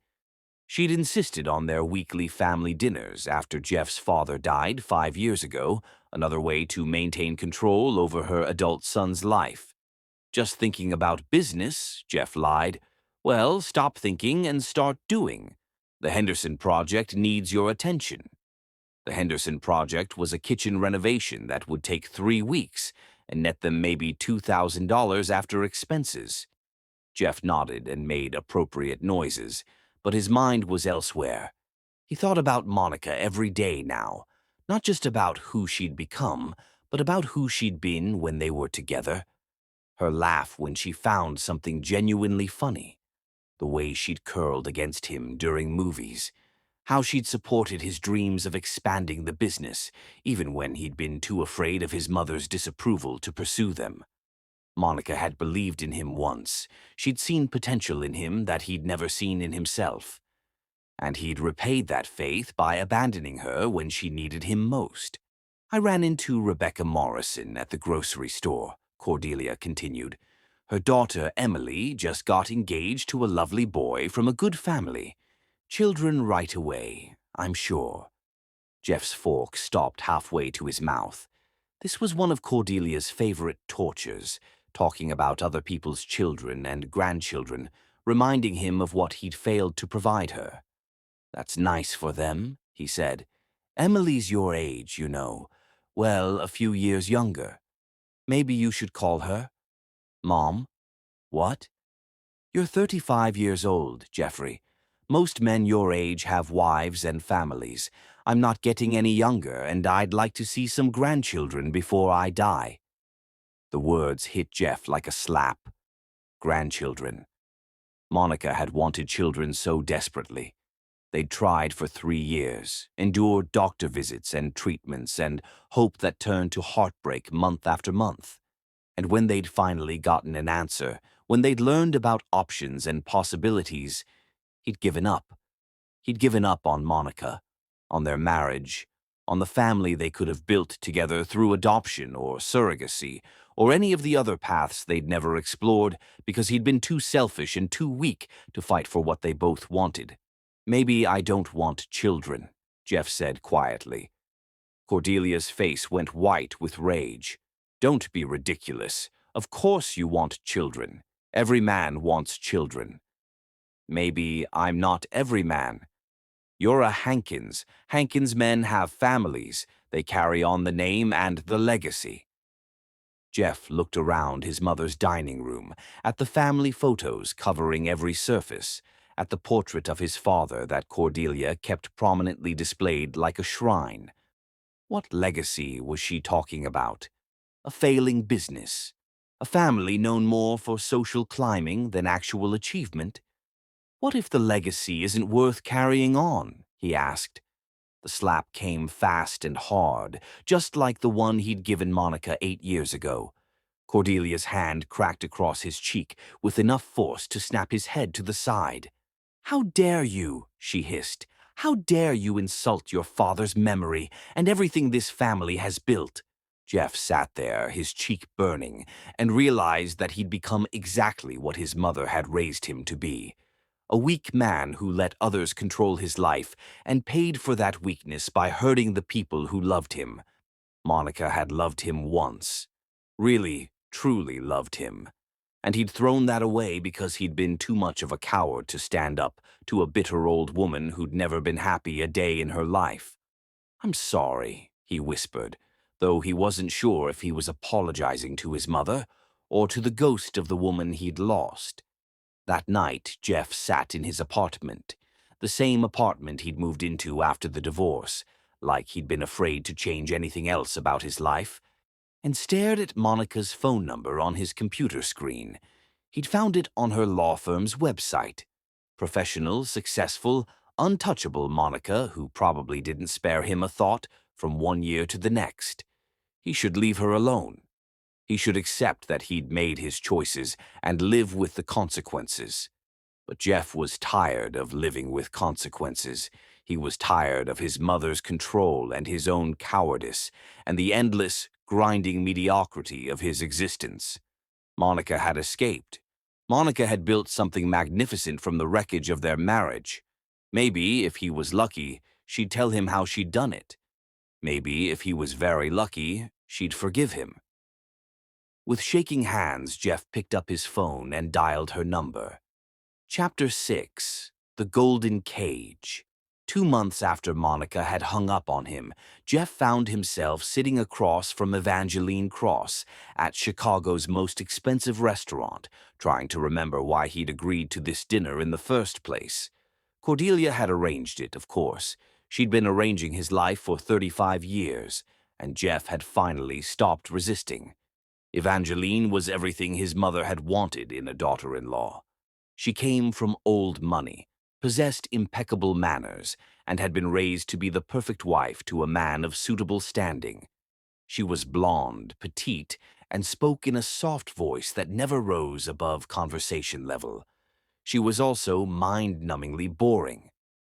She'd insisted on their weekly family dinners after Jeff's father died 5 years ago, another way to maintain control over her adult son's life. "Just thinking about business," Jeff lied. "Well, stop thinking and start doing. The Henderson Project needs your attention." The Henderson Project was a kitchen renovation that would take 3 weeks and net them maybe $2,000 after expenses. Jeff nodded and made appropriate noises, but his mind was elsewhere. He thought about Monica every day now, not just about who she'd become, but about who she'd been when they were together. Her laugh when she found something genuinely funny, the way she'd curled against him during movies, how she'd supported his dreams of expanding the business, even when he'd been too afraid of his mother's disapproval to pursue them. Monica had believed in him once. She'd seen potential in him that he'd never seen in himself. And he'd repaid that faith by abandoning her when she needed him most. I ran into Rebecca Morrison at the grocery store, Cordelia continued. Her daughter, Emily, just got engaged to a lovely boy from a good family. Children right away, I'm sure. Jeff's fork stopped halfway to his mouth. This was one of Cordelia's favorite tortures, talking about other people's children and grandchildren, reminding him of what he'd failed to provide her. That's nice for them, he said. Emily's your age, you know. Well, a few years younger. Maybe you should call her Mom. What? You're 35 years old, Jeffrey. Most men your age have wives and families. I'm not getting any younger, and I'd like to see some grandchildren before I die. The words hit Jeff like a slap. Grandchildren. Monica had wanted children so desperately. They'd tried for 3 years, endured doctor visits and treatments, and hope that turned to heartbreak month after month. And when they'd finally gotten an answer, when they'd learned about options and possibilities, he'd given up. He'd given up on Monica, on their marriage, on the family they could have built together through adoption or surrogacy, or any of the other paths they'd never explored because he'd been too selfish and too weak to fight for what they both wanted. Maybe I don't want children, Jeff said quietly. Cordelia's face went white with rage. Don't be ridiculous. Of course you want children. Every man wants children. Maybe I'm not every man. You're a Hankins. Hankins men have families. They carry on the name and the legacy. Jeff looked around his mother's dining room, at the family photos covering every surface, at the portrait of his father that Cordelia kept prominently displayed like a shrine. What legacy was she talking about? A failing business? A family known more for social climbing than actual achievement? What if the legacy isn't worth carrying on? He asked. The slap came fast and hard, just like the one he'd given Monica 8 years ago. Cordelia's hand cracked across his cheek with enough force to snap his head to the side. "How dare you?" she hissed. "How dare you insult your father's memory and everything this family has built?" Jeff sat there, his cheek burning, and realized that he'd become exactly what his mother had raised him to be. A weak man who let others control his life and paid for that weakness by hurting the people who loved him. Monica had loved him once. Really, truly loved him. And he'd thrown that away because he'd been too much of a coward to stand up to a bitter old woman who'd never been happy a day in her life. "I'm sorry," he whispered, though he wasn't sure if he was apologizing to his mother or to the ghost of the woman he'd lost. That night, Jeff sat in his apartment, the same apartment he'd moved into after the divorce, like he'd been afraid to change anything else about his life, and stared at Monica's phone number on his computer screen. He'd found it on her law firm's website. Professional, successful, untouchable Monica, who probably didn't spare him a thought from one year to the next. He should leave her alone. He should accept that he'd made his choices and live with the consequences. But Jeff was tired of living with consequences. He was tired of his mother's control and his own cowardice and the endless, grinding mediocrity of his existence. Monica had escaped. Monica had built something magnificent from the wreckage of their marriage. Maybe, if he was lucky, she'd tell him how she'd done it. Maybe, if he was very lucky, she'd forgive him. With shaking hands, Jeff picked up his phone and dialed her number. Chapter 6. The Golden Cage. 2 months after Monica had hung up on him, Jeff found himself sitting across from Evangeline Cross at Chicago's most expensive restaurant, trying to remember why he'd agreed to this dinner in the first place. Cordelia had arranged it, of course. She'd been arranging his life for 35 years, and Jeff had finally stopped resisting. Evangeline was everything his mother had wanted in a daughter-in-law. She came from old money, possessed impeccable manners, and had been raised to be the perfect wife to a man of suitable standing. She was blonde, petite, and spoke in a soft voice that never rose above conversation level. She was also mind-numbingly boring.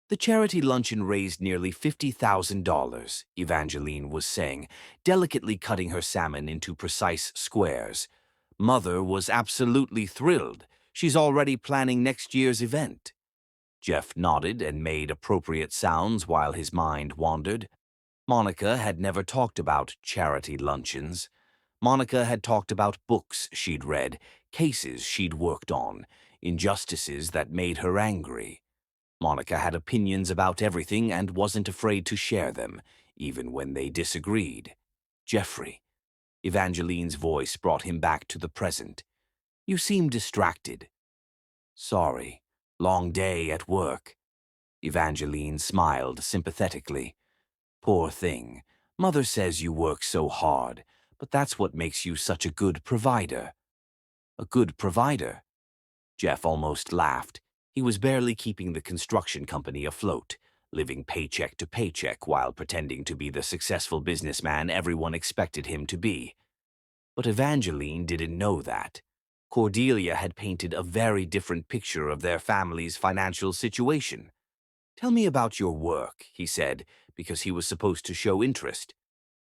The charity luncheon raised nearly $50,000, Evangeline was saying, delicately cutting her salmon into precise squares. Mother was absolutely thrilled. She's already planning next year's event. Jeff nodded and made appropriate sounds while his mind wandered. Monica had never talked about charity luncheons. Monica had talked about books she'd read, cases she'd worked on, injustices that made her angry. Monica had opinions about everything and wasn't afraid to share them, even when they disagreed. Jeffrey. Evangeline's voice brought him back to the present. You seem distracted. Sorry. Long day at work. Evangeline smiled sympathetically. Poor thing. Mother says you work so hard, but that's what makes you such a good provider. A good provider? Jeff almost laughed. He was barely keeping the construction company afloat, living paycheck to paycheck while pretending to be the successful businessman everyone expected him to be. But Evangeline didn't know that. Cordelia had painted a very different picture of their family's financial situation. Tell me about your work, he said, because he was supposed to show interest.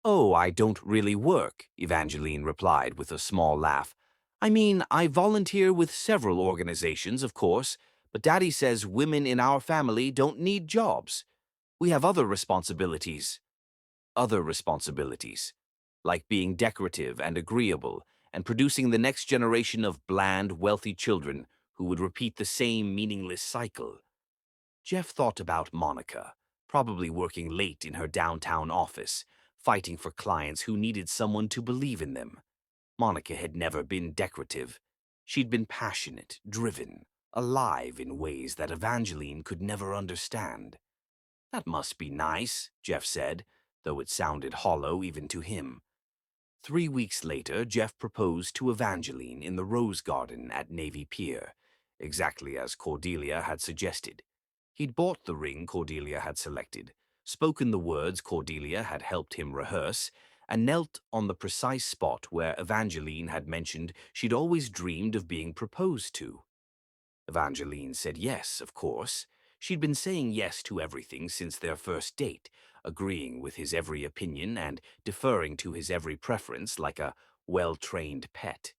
Oh, I don't really work, Evangeline replied with a small laugh. I mean, I volunteer with several organizations, of course, but Daddy says women in our family don't need jobs. We have other responsibilities. Other responsibilities, like being decorative and agreeable, and producing the next generation of bland, wealthy children who would repeat the same meaningless cycle. Jeff thought about Monica, probably working late in her downtown office, fighting for clients who needed someone to believe in them. Monica had never been decorative. She'd been passionate, driven, alive in ways that Evangeline could never understand. That must be nice, Jeff said, though it sounded hollow even to him. 3 weeks later, Jeff proposed to Evangeline in the Rose Garden at Navy Pier, exactly as Cordelia had suggested. He'd bought the ring Cordelia had selected, spoken the words Cordelia had helped him rehearse, and knelt on the precise spot where Evangeline had mentioned she'd always dreamed of being proposed to. Evangeline said yes, of course. She'd been saying yes to everything since their first date, agreeing with his every opinion and deferring to his every preference like a well-trained pet.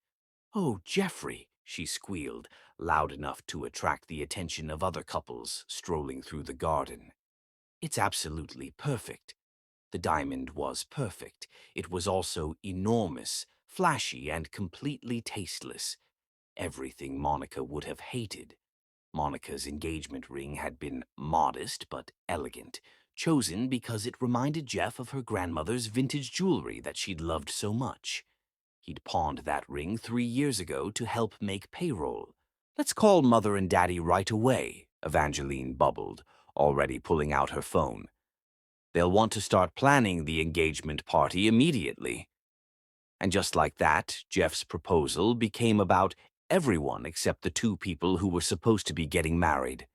Oh, Jeffrey, she squealed, loud enough to attract the attention of other couples strolling through the garden. It's absolutely perfect. The diamond was perfect. It was also enormous, flashy, and completely tasteless. Everything Monica would have hated. Monica's engagement ring had been modest but elegant, chosen because it reminded Jeff of her grandmother's vintage jewelry that she'd loved so much. He'd pawned that ring 3 years ago to help make payroll. Let's call Mother and Daddy right away, Evangeline bubbled, already pulling out her phone. They'll want to start planning the engagement party immediately. And just like that, Jeff's proposal became about everyone except the 2 people who were supposed to be getting married.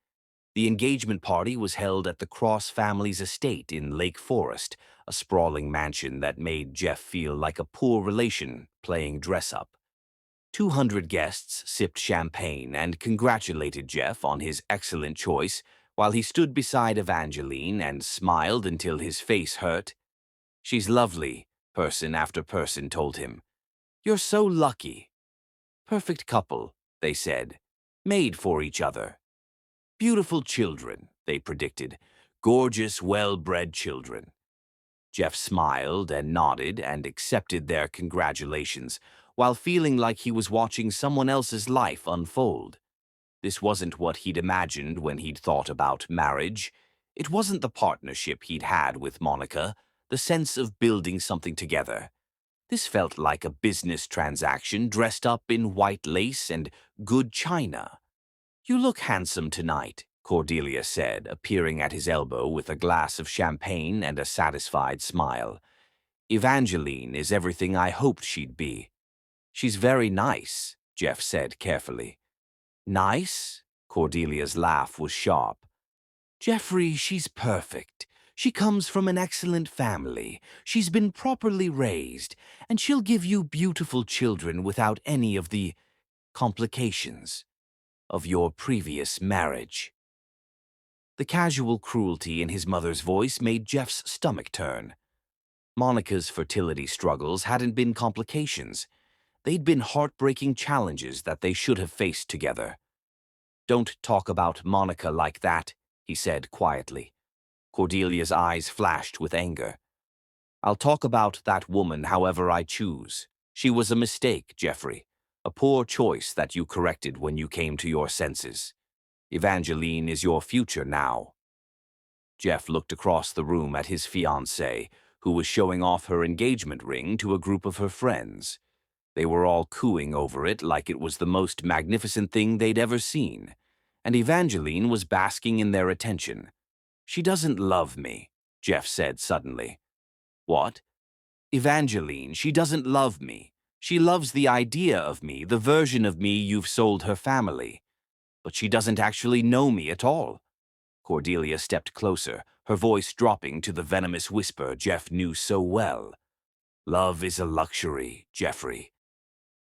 The engagement party was held at the Cross family's estate in Lake Forest, a sprawling mansion that made Jeff feel like a poor relation playing dress-up. 200 guests sipped champagne and congratulated Jeff on his excellent choice while he stood beside Evangeline and smiled until his face hurt. She's lovely, person after person told him. You're so lucky. Perfect couple, they said. Made for each other. Beautiful children, they predicted. Gorgeous, well-bred children. Jeff smiled and nodded and accepted their congratulations, while feeling like he was watching someone else's life unfold. This wasn't what he'd imagined when he'd thought about marriage. It wasn't the partnership he'd had with Monica, the sense of building something together. This felt like a business transaction dressed up in white lace and good china. You look handsome tonight, Cordelia said, appearing at his elbow with a glass of champagne and a satisfied smile. Evangeline is everything I hoped she'd be. She's very nice, Jeff said carefully. Nice? Cordelia's laugh was sharp. Jeffrey, she's perfect. She comes from an excellent family. She's been properly raised, and she'll give you beautiful children without any of the complications of your previous marriage. The casual cruelty in his mother's voice made Jeff's stomach turn. Monica's fertility struggles hadn't been complications. They'd been heartbreaking challenges that they should have faced together. "Don't talk about Monica like that," he said quietly. Cordelia's eyes flashed with anger. "I'll talk about that woman however I choose. She was a mistake, Jeffrey. A poor choice that you corrected when you came to your senses. Evangeline is your future now." Jeff looked across the room at his fiancée, who was showing off her engagement ring to a group of her friends. They were all cooing over it like it was the most magnificent thing they'd ever seen, and Evangeline was basking in their attention. "She doesn't love me," Jeff said suddenly. "What?" "Evangeline, she doesn't love me. She loves the idea of me, the version of me you've sold her family. But she doesn't actually know me at all." Cordelia stepped closer, her voice dropping to the venomous whisper Jeff knew so well. "Love is a luxury, Jeffrey.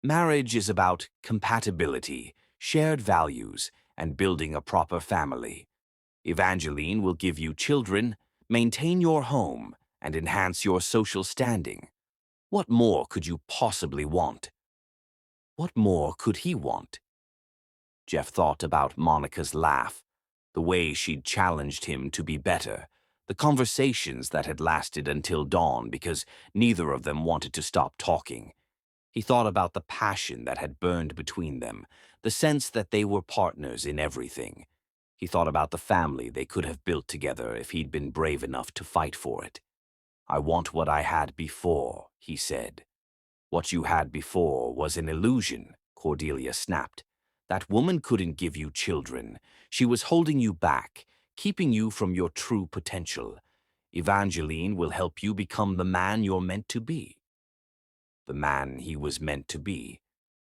Marriage is about compatibility, shared values, and building a proper family. Evangeline will give you children, maintain your home, and enhance your social standing. What more could you possibly want?" What more could he want? Jeff thought about Monica's laugh, the way she'd challenged him to be better, the conversations that had lasted until dawn because neither of them wanted to stop talking. He thought about the passion that had burned between them, the sense that they were partners in everything. He thought about the family they could have built together if he'd been brave enough to fight for it. "I want what I had before," he said. "What you had before was an illusion," Cordelia snapped. "That woman couldn't give you children. She was holding you back, keeping you from your true potential. Evangeline will help you become the man you're meant to be." The man he was meant to be.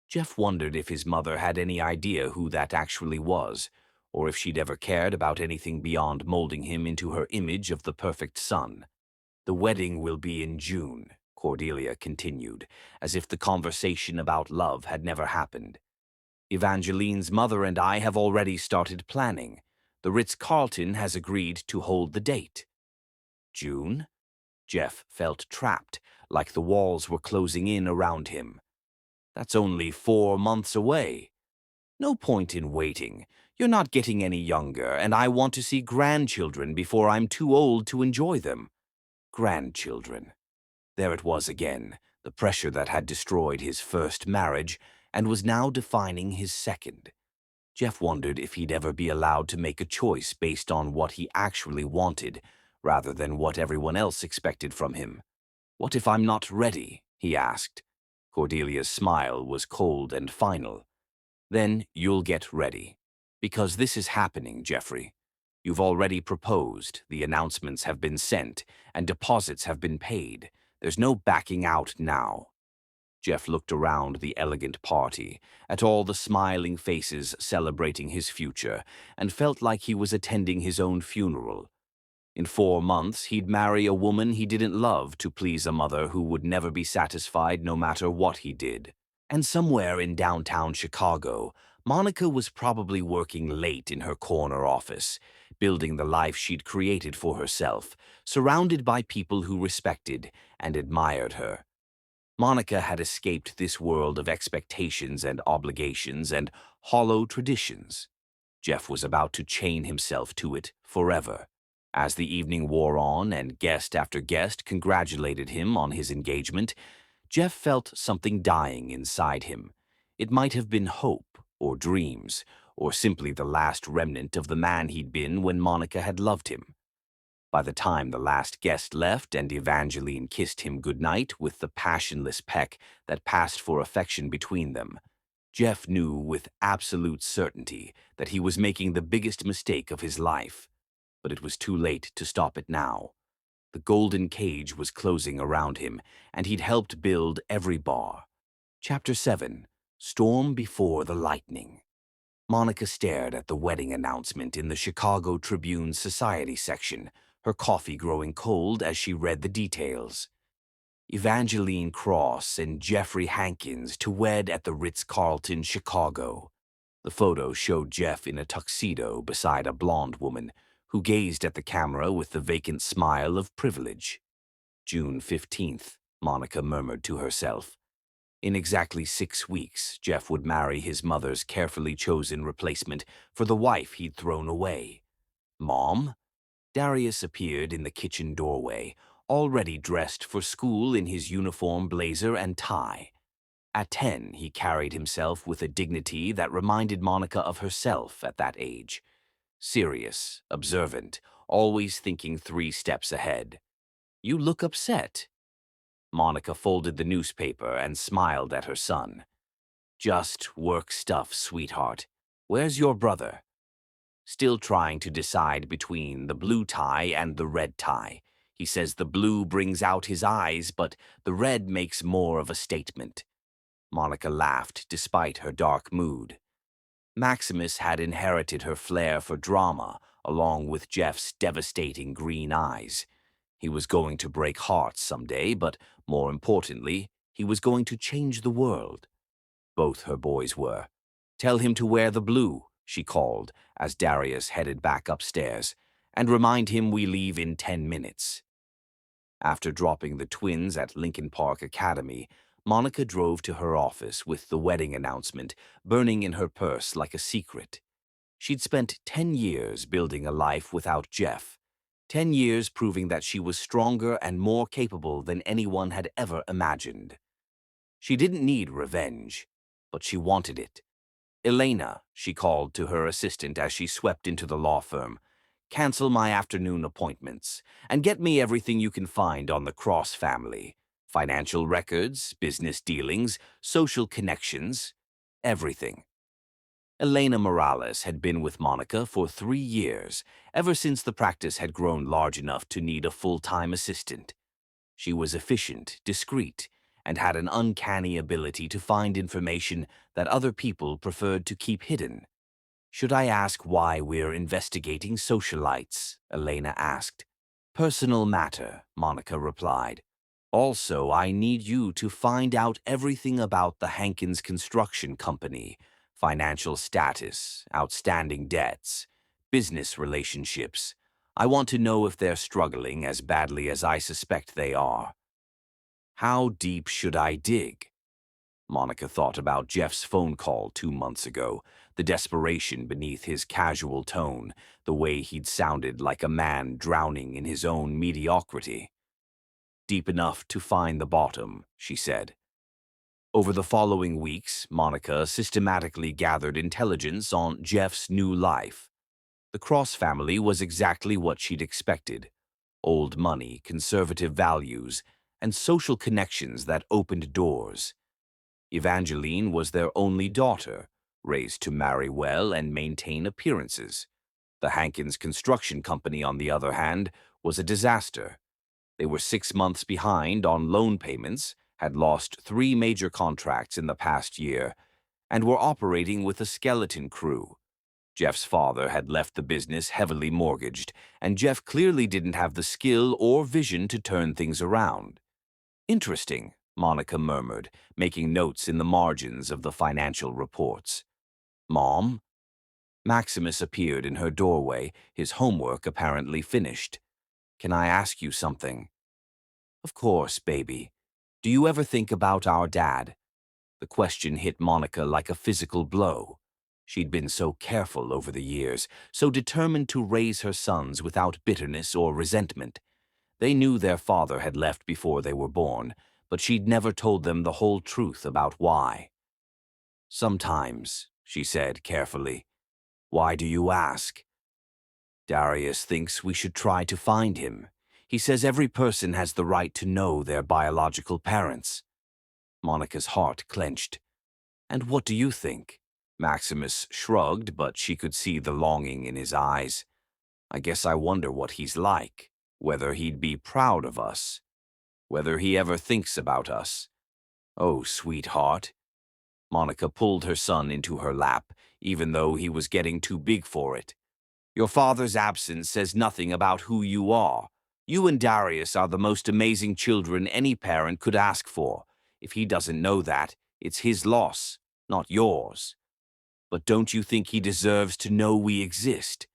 Jeff wondered if his mother had any idea who that actually was, or if she'd ever cared about anything beyond molding him into her image of the perfect son. "The wedding will be in June," Cordelia continued, as if the conversation about love had never happened. "Evangeline's mother and I have already started planning. The Ritz-Carlton has agreed to hold the date." "June?" Jeff felt trapped, like the walls were closing in around him. "That's only 4 months away." "No point in waiting. You're not getting any younger, and I want to see grandchildren before I'm too old to enjoy them." Grandchildren. There it was again, the pressure that had destroyed his first marriage and was now defining his second. Jeff wondered if he'd ever be allowed to make a choice based on what he actually wanted, rather than what everyone else expected from him. "What if I'm not ready?" he asked. Cordelia's smile was cold and final. "Then you'll get ready. Because this is happening, Jeffrey. You've already proposed, the announcements have been sent, and deposits have been paid. There's no backing out now." Jeff looked around the elegant party, at all the smiling faces celebrating his future, and felt like he was attending his own funeral. In 4 months, he'd marry a woman he didn't love to please a mother who would never be satisfied no matter what he did. And somewhere in downtown Chicago, Monica was probably working late in her corner office, building the life she'd created for herself, surrounded by people who respected and admired her. Monica had escaped this world of expectations and obligations and hollow traditions. Jeff was about to chain himself to it forever. As the evening wore on and guest after guest congratulated him on his engagement, Jeff felt something dying inside him. It might have been hope or dreams, or simply the last remnant of the man he'd been when Monica had loved him. By the time the last guest left and Evangeline kissed him goodnight with the passionless peck that passed for affection between them, Jeff knew with absolute certainty that he was making the biggest mistake of his life. But it was too late to stop it now. The golden cage was closing around him, and he'd helped build every bar. Chapter 7. Storm Before the Lightning. Monica stared at the wedding announcement in the Chicago Tribune's society section, her coffee growing cold as she read the details. Evangeline Cross and Jeffrey Hankins to wed at the Ritz-Carlton, Chicago. The photo showed Jeff in a tuxedo beside a blonde woman who gazed at the camera with the vacant smile of privilege. June 15th, Monica murmured to herself. In exactly 6 weeks, Jeff would marry his mother's carefully chosen replacement for the wife he'd thrown away. Mom? Darius appeared in the kitchen doorway, already dressed for school in his uniform blazer and tie. At 10, he carried himself with a dignity that reminded Monica of herself at that age. Serious, observant, always thinking 3 steps ahead. "You look upset." Monica folded the newspaper and smiled at her son. "Just work stuff, sweetheart. Where's your brother?" Still trying to decide between the blue tie and the red tie. He says the blue brings out his eyes, but the red makes more of a statement. Monica laughed despite her dark mood. Maximus had inherited her flair for drama, along with Jeff's devastating green eyes. He was going to break hearts someday, but more importantly, he was going to change the world. Both her boys were. "Tell him to wear the blue," she called as Darius headed back upstairs, "and remind him we leave in 10 minutes. After dropping the twins at Lincoln Park Academy, Monica drove to her office with the wedding announcement burning in her purse like a secret. She'd spent 10 years building a life without Jeff, 10 years proving that she was stronger and more capable than anyone had ever imagined. She didn't need revenge, but she wanted it. "Elena," she called to her assistant as she swept into the law firm, "cancel my afternoon appointments, and get me everything you can find on the Cross family. Financial records, business dealings, social connections, everything." Elena Morales had been with Monica for 3 years, ever since the practice had grown large enough to need a full-time assistant. She was efficient, discreet, and had an uncanny ability to find information that other people preferred to keep hidden. "Should I ask why we're investigating socialites?" Elena asked. "Personal matter," Monica replied. "Also, I need you to find out everything about the Hankins Construction Company, financial status, outstanding debts, business relationships. I want to know if they're struggling as badly as I suspect they are." How deep should I dig? Monica thought about Jeff's phone call 2 months ago, the desperation beneath his casual tone, the way he'd sounded like a man drowning in his own mediocrity. "Deep enough to find the bottom," she said. Over the following weeks, Monica systematically gathered intelligence on Jeff's new life. The Cross family was exactly what she'd expected. Old money, conservative values, and social connections that opened doors. Evangeline was their only daughter, raised to marry well and maintain appearances. The Hankins Construction Company, on the other hand, was a disaster. They were 6 months behind on loan payments, had lost 3 major contracts in the past year, and were operating with a skeleton crew. Jeff's father had left the business heavily mortgaged, and Jeff clearly didn't have the skill or vision to turn things around. "Interesting," Monica murmured, making notes in the margins of the financial reports. "Mom?" Maximus appeared in her doorway, his homework apparently finished. "Can I ask you something?" "Of course, baby. Do you ever think about our dad?" The question hit Monica like a physical blow. She'd been so careful over the years, so determined to raise her sons without bitterness or resentment. They knew their father had left before they were born, but she'd never told them the whole truth about why. "Sometimes," she said carefully. "Why do you ask?" "Darius thinks we should try to find him. He says every person has the right to know their biological parents." Monica's heart clenched. "And what do you think?" Maximus shrugged, but she could see the longing in his eyes. "I guess I wonder what he's like, whether he'd be proud of us, whether he ever thinks about us. Oh, sweetheart." Monica pulled her son into her lap, even though he was getting too big for it. Your father's absence says nothing about who you are. You and Darius are the most amazing children any parent could ask for. If he doesn't know that, it's his loss, not yours. But don't you think he deserves to know we exist?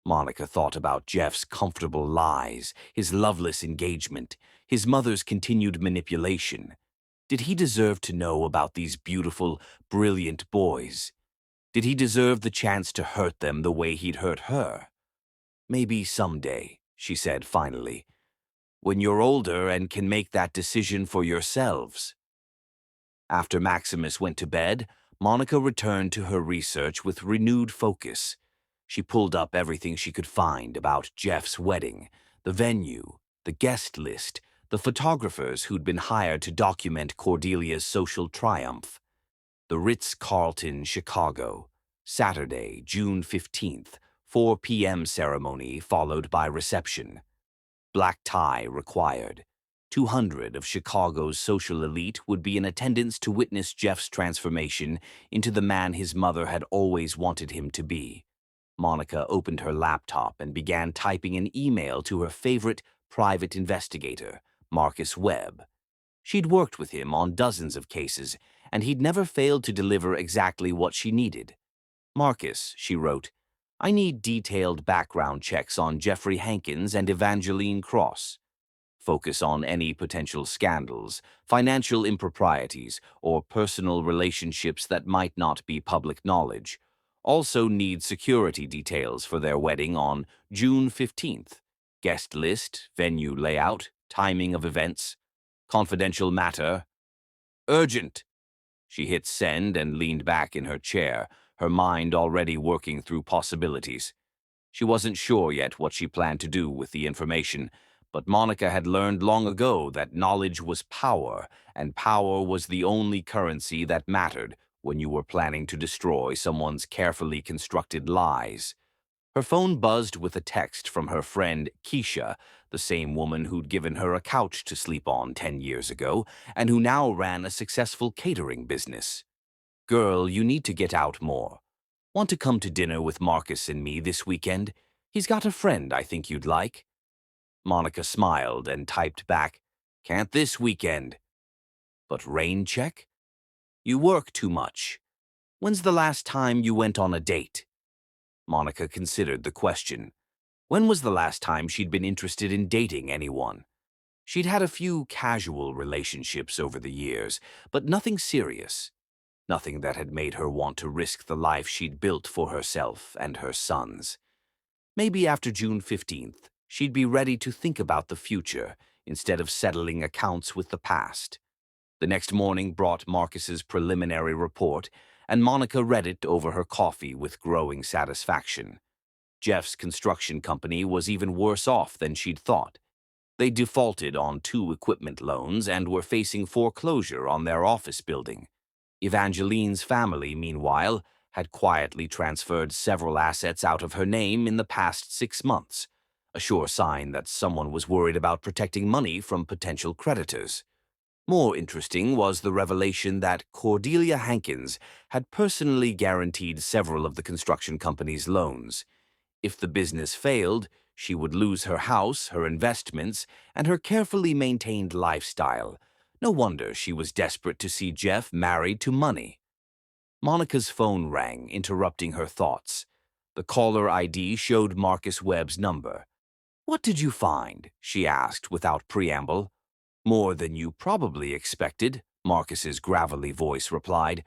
Monica thought about Jeff's comfortable lies, his loveless engagement, his mother's continued manipulation. Did he deserve to know about these beautiful, brilliant boys? Did he deserve the chance to hurt them the way he'd hurt her? Maybe someday, she said finally, when you're older and can make that decision for yourselves. After Maximus went to bed, Monica returned to her research with renewed focus. She pulled up everything she could find about Jeff's wedding, the venue, the guest list, the photographers who'd been hired to document Cordelia's social triumph. The Ritz-Carlton, Chicago, Saturday, June 15th, 4 p.m. ceremony followed by reception. Black tie required. 200 of Chicago's social elite would be in attendance to witness Jeff's transformation into the man his mother had always wanted him to be. Monica opened her laptop and began typing an email to her favorite private investigator, Marcus Webb. She'd worked with him on dozens of cases, and he'd never failed to deliver exactly what she needed. Marcus, she wrote, I need detailed background checks on Jeffrey Hankins and Evangeline Cross. Focus on any potential scandals, financial improprieties, or personal relationships that might not be public knowledge. Also need security details for their wedding on June 15th. Guest list, venue layout, timing of events. Confidential matter. Urgent. She hit send and leaned back in her chair, her mind already working through possibilities. She wasn't sure yet what she planned to do with the information, but Monica had learned long ago that knowledge was power, and power was the only currency that mattered when you were planning to destroy someone's carefully constructed lies. Her phone buzzed with a text from her friend Keisha, the same woman who'd given her a couch to sleep on 10 years ago, and who now ran a successful catering business. Girl, you need to get out more. Want to come to dinner with Marcus and me this weekend? He's got a friend I think you'd like. Monica smiled and typed back, Can't this weekend. But rain check? You work too much. When's the last time you went on a date? Monica considered the question. When was the last time she'd been interested in dating anyone? She'd had a few casual relationships over the years, but nothing serious. Nothing that had made her want to risk the life she'd built for herself and her sons. Maybe after June 15th, she'd be ready to think about the future instead of settling accounts with the past. The next morning brought Marcus's preliminary report, and Monica read it over her coffee with growing satisfaction. Jeff's construction company was even worse off than she'd thought. They defaulted on 2 equipment loans and were facing foreclosure on their office building. Evangeline's family, meanwhile, had quietly transferred several assets out of her name in the past 6 months, a sure sign that someone was worried about protecting money from potential creditors. More interesting was the revelation that Cordelia Hankins had personally guaranteed several of the construction company's loans. If the business failed, she would lose her house, her investments, and her carefully maintained lifestyle. No wonder she was desperate to see Jeff married to money. Monica's phone rang, interrupting her thoughts. The caller ID showed Marcus Webb's number. What did you find? She asked without preamble. More than you probably expected, Marcus's gravelly voice replied.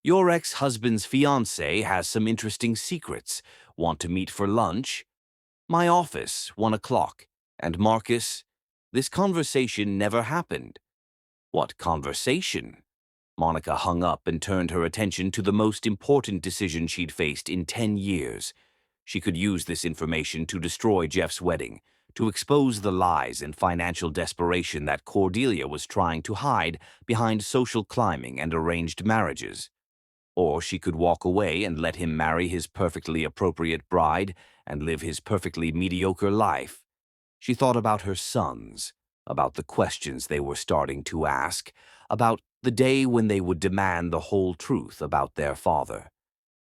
Your ex-husband's fiancée has some interesting secrets. Want to meet for lunch? My office, 1 o'clock. And Marcus, this conversation never happened. What conversation? Monica hung up and turned her attention to the most important decision she'd faced in 10 years. She could use this information to destroy Jeff's wedding, to expose the lies and financial desperation that Cordelia was trying to hide behind social climbing and arranged marriages. Or she could walk away and let him marry his perfectly appropriate bride and live his perfectly mediocre life. She thought about her sons, about the questions they were starting to ask, about The day when they would demand the whole truth about their father.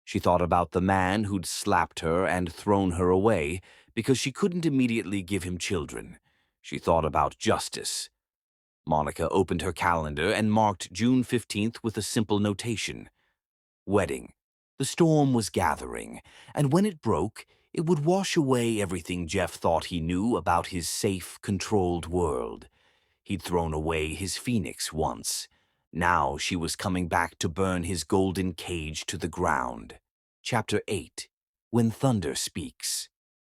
She thought about the man who'd slapped her and thrown her away because she couldn't immediately give him children. She thought about justice. Monica opened her calendar and marked June 15th with a simple notation. Wedding. The storm was gathering, and when it broke, it would wash away everything Jeff thought he knew about his safe, controlled world. He'd thrown away his phoenix once. Now she was coming back to burn his golden cage to the ground. Chapter 8. When Thunder Speaks.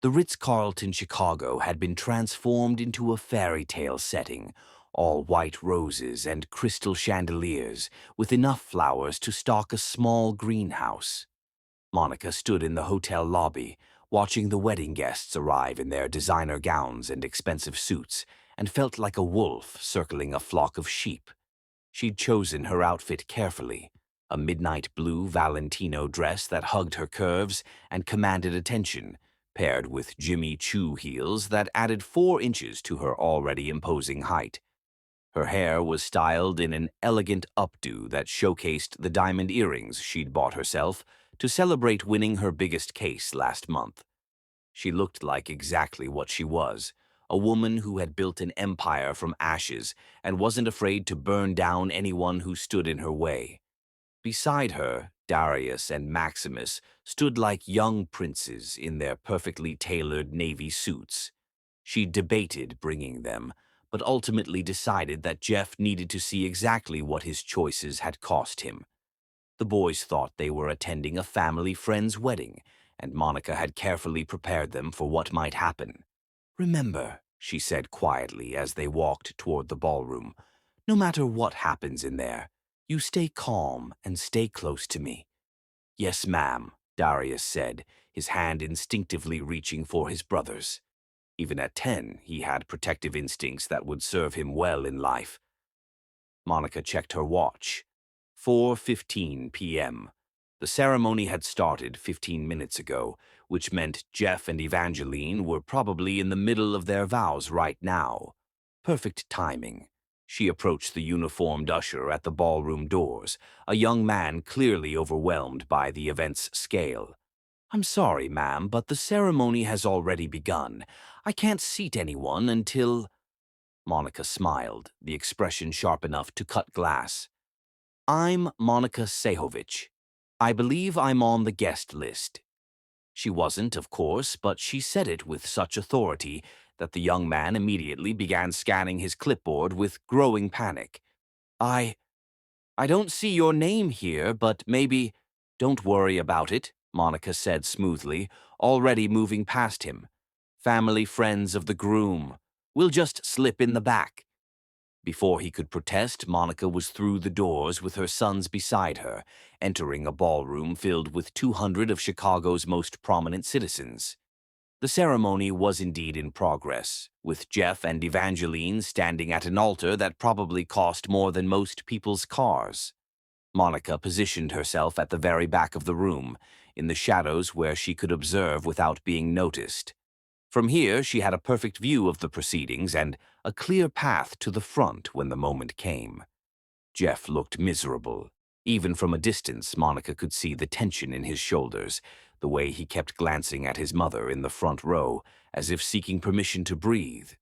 The Ritz-Carlton Chicago had been transformed into a fairy tale setting, all white roses and crystal chandeliers, with enough flowers to stock a small greenhouse. Monica stood in the hotel lobby, watching the wedding guests arrive in their designer gowns and expensive suits, and felt like a wolf circling a flock of sheep. She'd chosen her outfit carefully, a midnight blue Valentino dress that hugged her curves and commanded attention, paired with Jimmy Choo heels that added 4 inches to her already imposing height. Her hair was styled in an elegant updo that showcased the diamond earrings she'd bought herself to celebrate winning her biggest case last month. She looked like exactly what she was, a woman who had built an empire from ashes and wasn't afraid to burn down anyone who stood in her way. Beside her, Darius and Maximus stood like young princes in their perfectly tailored navy suits. She debated bringing them, but ultimately decided that Jeff needed to see exactly what his choices had cost him. The boys thought they were attending a family friend's wedding, and Monica had carefully prepared them for what might happen. "Remember," she said quietly as they walked toward the ballroom, "no matter what happens in there, you stay calm and stay close to me." "Yes, ma'am," Darius said, his hand instinctively reaching for his brother's. Even at 10, he had protective instincts that would serve him well in life. Monica checked her watch. 4:15 p.m. The ceremony had started 15 minutes ago, which meant Jeff and Evangeline were probably in the middle of their vows right now. Perfect timing. She approached the uniformed usher at the ballroom doors, a young man clearly overwhelmed by the event's scale. "I'm sorry, ma'am, but the ceremony has already begun. I can't seat anyone until—" Monica smiled, the expression sharp enough to cut glass. "I'm Monica Sehovich. I believe I'm on the guest list." She wasn't, of course, but she said it with such authority that the young man immediately began scanning his clipboard with growing panic. I don't see your name here, but maybe—" "Don't worry about it," Monica said smoothly, already moving past him. "Family friends of the groom. We'll just slip in the back." Before he could protest, Monica was through the doors with her sons beside her, entering a ballroom filled with 200 of Chicago's most prominent citizens. The ceremony was indeed in progress, with Jeff and Evangeline standing at an altar that probably cost more than most people's cars. Monica positioned herself at the very back of the room, in the shadows where she could observe without being noticed. From here, she had a perfect view of the proceedings and a clear path to the front when the moment came. Jeff looked miserable. Even from a distance, Monica could see the tension in his shoulders, the way he kept glancing at his mother in the front row, as if seeking permission to breathe.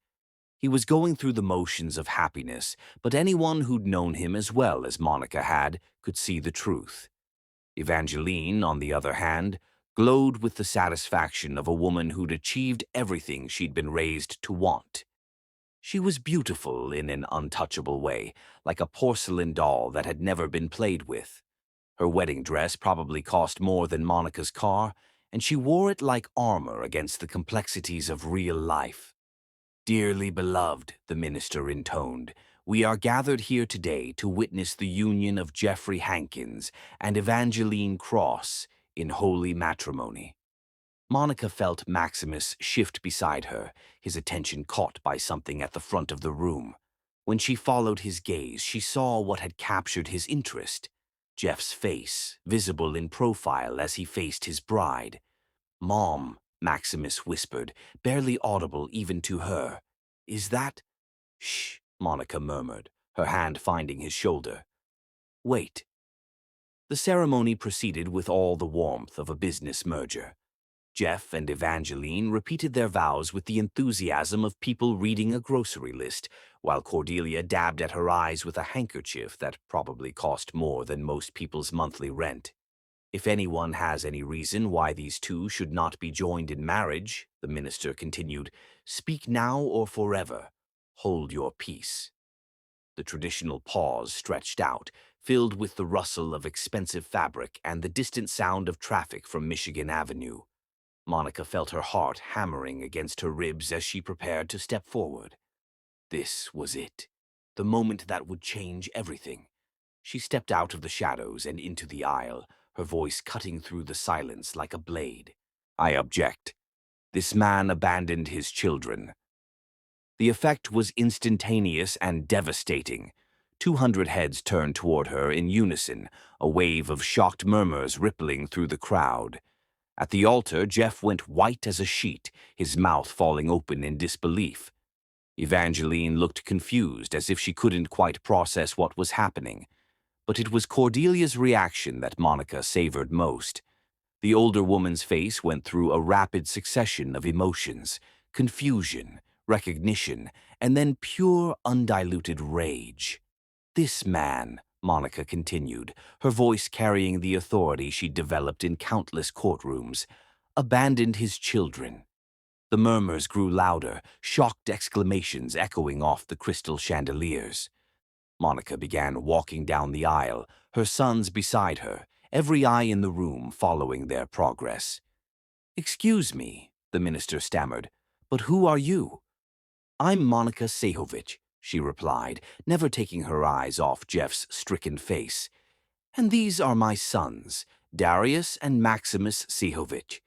He was going through the motions of happiness, but anyone who'd known him as well as Monica had could see the truth. Evangeline, on the other hand, glowed with the satisfaction of a woman who'd achieved everything she'd been raised to want. She was beautiful in an untouchable way, like a porcelain doll that had never been played with. Her wedding dress probably cost more than Monica's car, and she wore it like armor against the complexities of real life. "Dearly beloved," the minister intoned, "we are gathered here today to witness the union of Jeffrey Hankins and Evangeline Cross in holy matrimony." Monica felt Maximus shift beside her, his attention caught by something at the front of the room. When she followed his gaze, she saw what had captured his interest. Jeff's face, visible in profile as he faced his bride. "Mom," Maximus whispered, barely audible even to her. "Is that—" "Shh," Monica murmured, her hand finding his shoulder. Wait. The ceremony proceeded with all the warmth of a business merger. Jeff and Evangeline repeated their vows with the enthusiasm of people reading a grocery list, while Cordelia dabbed at her eyes with a handkerchief that probably cost more than most people's monthly rent. If anyone has any reason why these two should not be joined in marriage, the minister continued, speak now or forever. Hold your peace. The traditional pause stretched out, filled with the rustle of expensive fabric and the distant sound of traffic from Michigan Avenue. Monica felt her heart hammering against her ribs as she prepared to step forward. This was it, the moment that would change everything. She stepped out of the shadows and into the aisle, her voice cutting through the silence like a blade. I object. This man abandoned his children. The effect was instantaneous and devastating. 200 heads turned toward her in unison, a wave of shocked murmurs rippling through the crowd. At the altar, Jeff went white as a sheet, his mouth falling open in disbelief. Evangeline looked confused, as if she couldn't quite process what was happening. But it was Cordelia's reaction that Monica savored most. The older woman's face went through a rapid succession of emotions: confusion, recognition, and then pure, undiluted rage. This man, Monica continued, her voice carrying the authority she'd developed in countless courtrooms, abandoned his children. The murmurs grew louder, shocked exclamations echoing off the crystal chandeliers. Monica began walking down the aisle, her sons beside her, every eye in the room following their progress. "Excuse me," the minister stammered, "but who are you?" "I'm Monica Sehovich," she replied, never taking her eyes off Jeff's stricken face. "And these are my sons, Darius and Maximus Sehovich."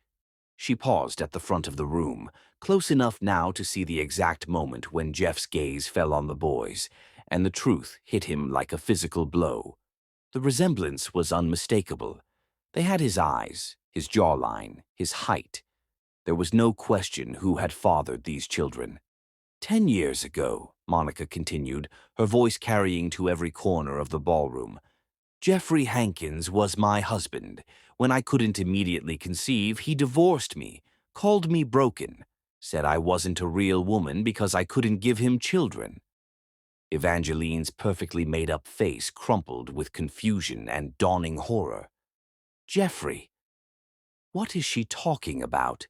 She paused at the front of the room, close enough now to see the exact moment when Jeff's gaze fell on the boys, and the truth hit him like a physical blow. The resemblance was unmistakable. They had his eyes, his jawline, his height. There was no question who had fathered these children. 10 years ago, Monica continued, her voice carrying to every corner of the ballroom, Jeffrey Hankins was my husband. When I couldn't immediately conceive, he divorced me, called me broken, said I wasn't a real woman because I couldn't give him children. Evangeline's perfectly made-up face crumpled with confusion and dawning horror. Jeffrey. What is she talking about?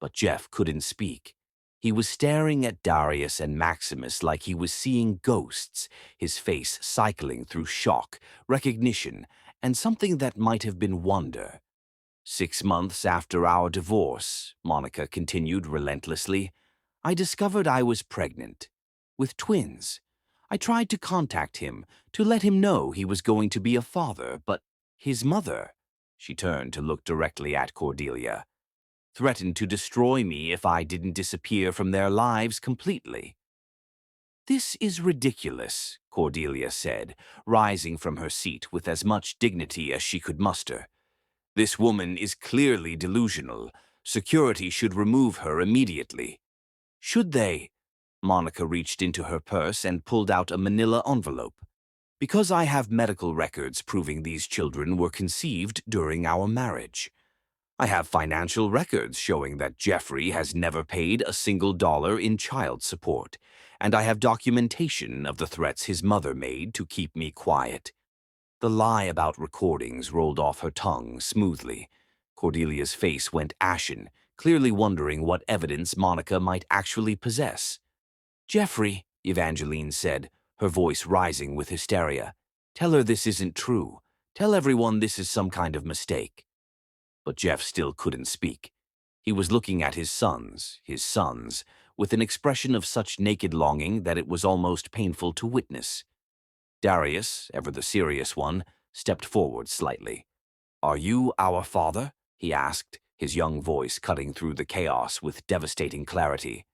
But Jeff couldn't speak. He was staring at Darius and Maximus like he was seeing ghosts, his face cycling through shock, recognition, and something that might have been wonder. 6 months after our divorce, Monica continued relentlessly, I discovered I was pregnant, with twins. I tried to contact him, to let him know he was going to be a father, but his mother, she turned to look directly at Cordelia, threatened to destroy me if I didn't disappear from their lives completely. This is ridiculous, Cordelia said, rising from her seat with as much dignity as she could muster. This woman is clearly delusional. Security should remove her immediately. Should they? Monica reached into her purse and pulled out a manila envelope. Because I have medical records proving these children were conceived during our marriage. I have financial records showing that Jeffrey has never paid a single dollar in child support, and I have documentation of the threats his mother made to keep me quiet. The lie about recordings rolled off her tongue smoothly. Cordelia's face went ashen, clearly wondering what evidence Monica might actually possess. Jeffrey, Evangeline said, her voice rising with hysteria, tell her this isn't true. Tell everyone this is some kind of mistake. But Jeff still couldn't speak. He was looking at his sons, with an expression of such naked longing that it was almost painful to witness. Darius, ever the serious one, stepped forward slightly. Are you our father? He asked, his young voice cutting through the chaos with devastating clarity.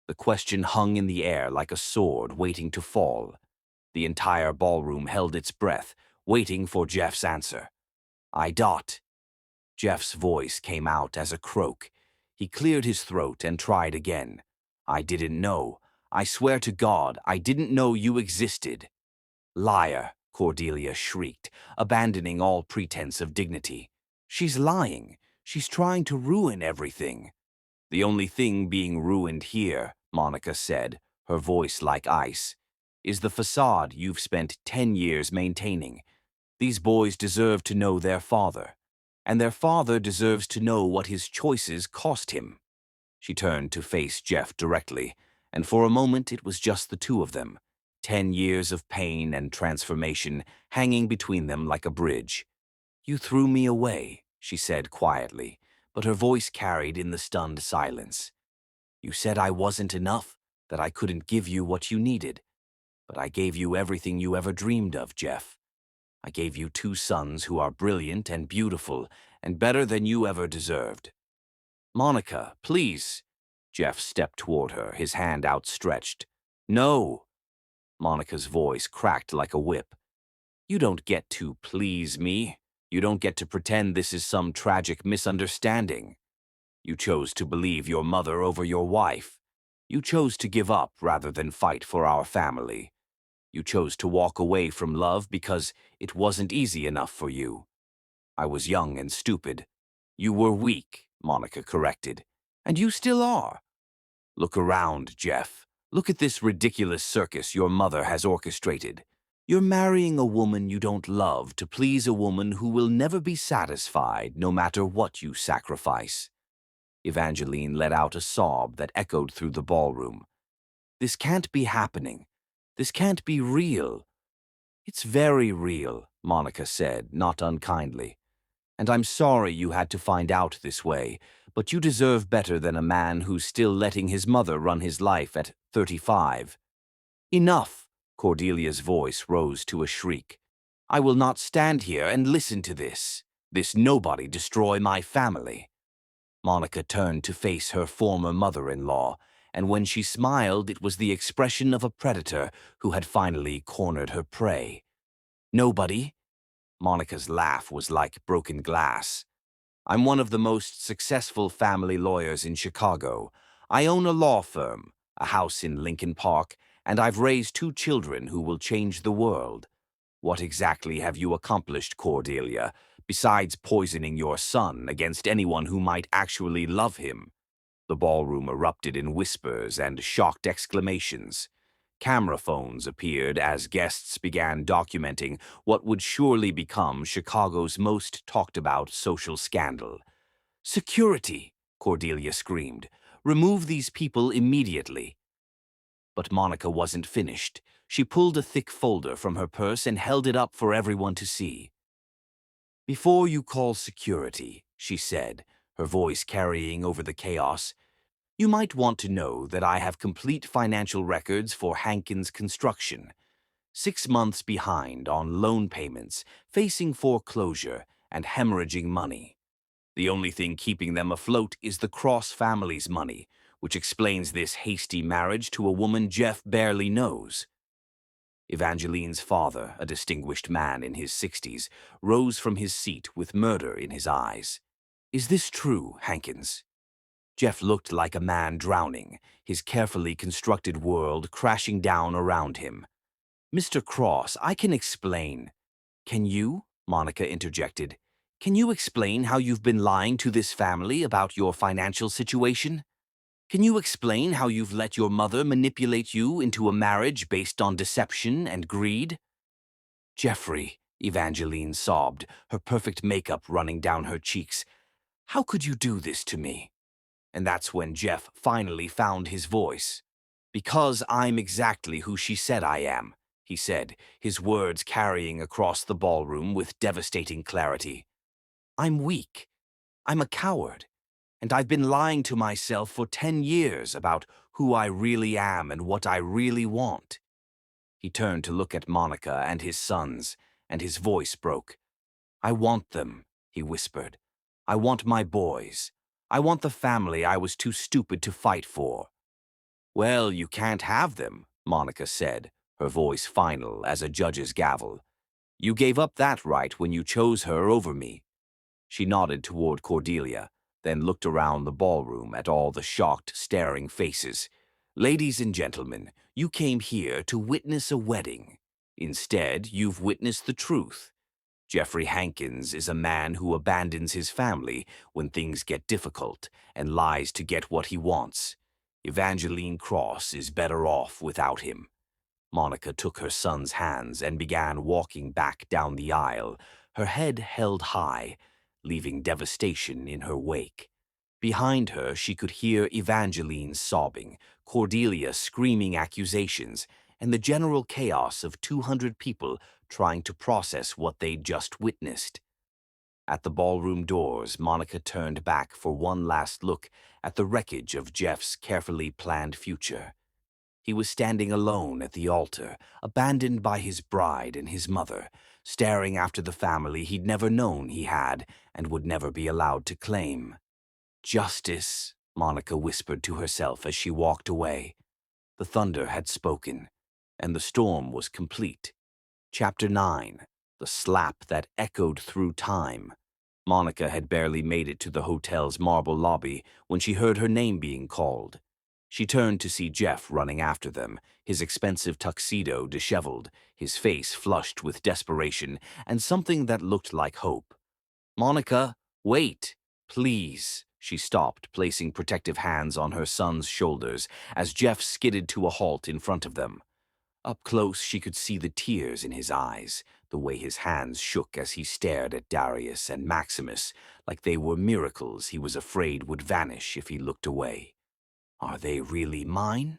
The question hung in the air like a sword waiting to fall. The entire ballroom held its breath, waiting for Jeff's answer. I dot. Jeff's voice came out as a croak. He cleared his throat and tried again. I didn't know. I swear to God, I didn't know you existed. Liar, Cordelia shrieked, abandoning all pretense of dignity. "She's lying. She's trying to ruin everything." "The only thing being ruined here," Monica said, her voice like ice, "is the facade you've spent 10 years maintaining. These boys deserve to know their father, and their father deserves to know what his choices cost him." She turned to face Jeff directly, and for a moment it was just the two of them, 10 years of pain and transformation hanging between them like a bridge. "You threw me away," she said quietly, but her voice carried in the stunned silence. "You said I wasn't enough, that I couldn't give you what you needed. But I gave you everything you ever dreamed of, Jeff. I gave you 2 sons who are brilliant and beautiful and better than you ever deserved." "Monica, please." Jeff stepped toward her, his hand outstretched. "No." Monica's voice cracked like a whip. "You don't get to please me. You don't get to pretend this is some tragic misunderstanding. You chose to believe your mother over your wife. You chose to give up rather than fight for our family. You chose to walk away from love because it wasn't easy enough for you. I was young and stupid. You were weak," Monica corrected. "And you still are. Look around, Jeff. Look at this ridiculous circus your mother has orchestrated. You're marrying a woman you don't love to please a woman who will never be satisfied no matter what you sacrifice." Evangeline let out a sob that echoed through the ballroom. "This can't be happening. This can't be real." "It's very real," Monica said, not unkindly. "And I'm sorry you had to find out this way, but you deserve better than a man who's still letting his mother run his life at 35. "Enough!" Cordelia's voice rose to a shriek. "I will not stand here and listen to this nobody destroy my family." Monica turned to face her former mother-in-law, and when she smiled, it was the expression of a predator who had finally cornered her prey. "Nobody?" Monica's laugh was like broken glass. "I'm one of the most successful family lawyers in Chicago. I own a law firm, a house in Lincoln Park, and I've raised 2 children who will change the world. What exactly have you accomplished, Cordelia, besides poisoning your son against anyone who might actually love him?" The ballroom erupted in whispers and shocked exclamations. Camera phones appeared as guests began documenting what would surely become Chicago's most talked-about social scandal. "Security!" Cordelia screamed. "Remove these people immediately." But Monica wasn't finished. She pulled a thick folder from her purse and held it up for everyone to see. "Before you call security," she said, her voice carrying over the chaos, "you might want to know that I have complete financial records for Hankins Construction. 6 months behind on loan payments, facing foreclosure, and hemorrhaging money. The only thing keeping them afloat is the Cross family's money, which explains this hasty marriage to a woman Jeff barely knows." Evangeline's father, a distinguished man in his 60s, rose from his seat with murder in his eyes. "Is this true, Hankins?" Jeff looked like a man drowning, his carefully constructed world crashing down around him. "Mr. Cross, I can explain." "Can you?" Monica interjected. "Can you explain how you've been lying to this family about your financial situation? Can you explain how you've let your mother manipulate you into a marriage based on deception and greed?" "Jeffrey," Evangeline sobbed, her perfect makeup running down her cheeks, "how could you do this to me?" And that's when Jeff finally found his voice. "Because I'm exactly who she said I am," he said, his words carrying across the ballroom with devastating clarity. "I'm weak. I'm a coward. And I've been lying to myself for 10 years about who I really am and what I really want." He turned to look at Monica and his sons, and his voice broke. "I want them," he whispered. "I want my boys. I want the family I was too stupid to fight for." "Well, you can't have them," Monica said, her voice final as a judge's gavel. "You gave up that right when you chose her over me." She nodded toward Cordelia, then looked around the ballroom at all the shocked, staring faces. "Ladies and gentlemen, you came here to witness a wedding. Instead, you've witnessed the truth. Jeffrey Hankins is a man who abandons his family when things get difficult and lies to get what he wants. Evangeline Cross is better off without him. Monica took her son's hands and began walking back down the aisle, her head held high, leaving devastation in her wake. Behind her, she could hear Evangeline sobbing, Cordelia screaming accusations, and the general chaos of 200 people trying to process what they'd just witnessed. At the ballroom doors, Monica turned back for one last look at the wreckage of Jeff's carefully planned future. He was standing alone at the altar, abandoned by his bride and his mother, staring after the family he'd never known he had and would never be allowed to claim. "Justice," Monica whispered to herself as she walked away. The thunder had spoken, and the storm was complete. Chapter 9. The Slap That Echoed Through Time. Monica had barely made it to the hotel's marble lobby when she heard her name being called. She turned to see Jeff running after them, his expensive tuxedo disheveled, his face flushed with desperation and something that looked like hope. "Monica, wait, please." She stopped, placing protective hands on her son's shoulders as Jeff skidded to a halt in front of them. Up close, she could see the tears in his eyes, the way his hands shook as he stared at Darius and Maximus, like they were miracles he was afraid would vanish if he looked away. "Are they really mine?"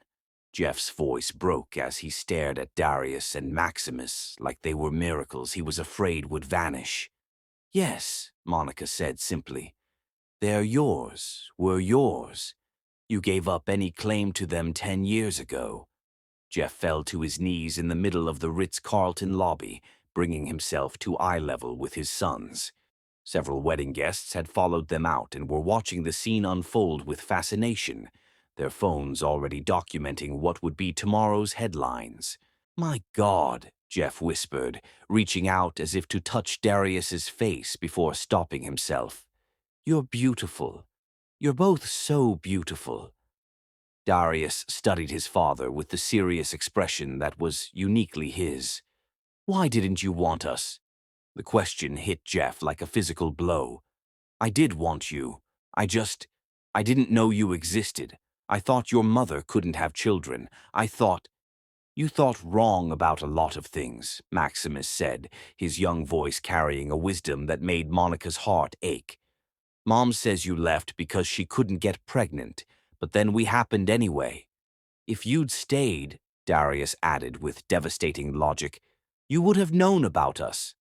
Jeff's voice broke as he stared at Darius and Maximus, like they were miracles he was afraid would vanish. "Yes," Monica said simply. "They're yours, were yours. You gave up any claim to them 10 years ago." Jeff fell to his knees in the middle of the Ritz-Carlton lobby, bringing himself to eye level with his sons. Several wedding guests had followed them out and were watching the scene unfold with fascination, their phones already documenting what would be tomorrow's headlines. "My God," Jeff whispered, reaching out as if to touch Darius's face before stopping himself. "You're beautiful. You're both so beautiful." Darius studied his father with the serious expression that was uniquely his. "Why didn't you want us?" The question hit Jeff like a physical blow. "I did want you. I didn't know you existed. I thought your mother couldn't have children. You thought wrong about a lot of things," Maximus said, his young voice carrying a wisdom that made Monica's heart ache. "Mom says you left because she couldn't get pregnant, but then we happened anyway. If you'd stayed," Darius added with devastating logic, "you would have known about us."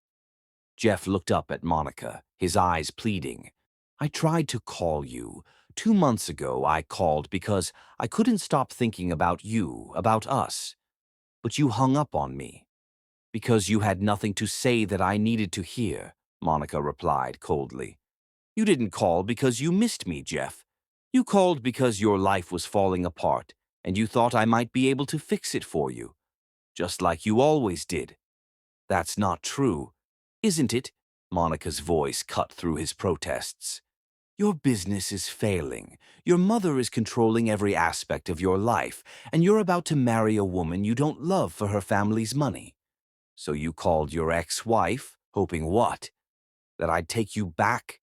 Jeff looked up at Monica, his eyes pleading. "I tried to call you. 2 months ago I called because I couldn't stop thinking about you, about us. But you hung up on me." "Because you had nothing to say that I needed to hear," Monica replied coldly. "You didn't call because you missed me, Jeff. You called because your life was falling apart, and you thought I might be able to fix it for you. Just like you always did." "That's not true, isn't it?" Monica's voice cut through his protests. "Your business is failing. Your mother is controlling every aspect of your life, and you're about to marry a woman you don't love for her family's money. So you called your ex-wife, hoping what? That I'd take you back?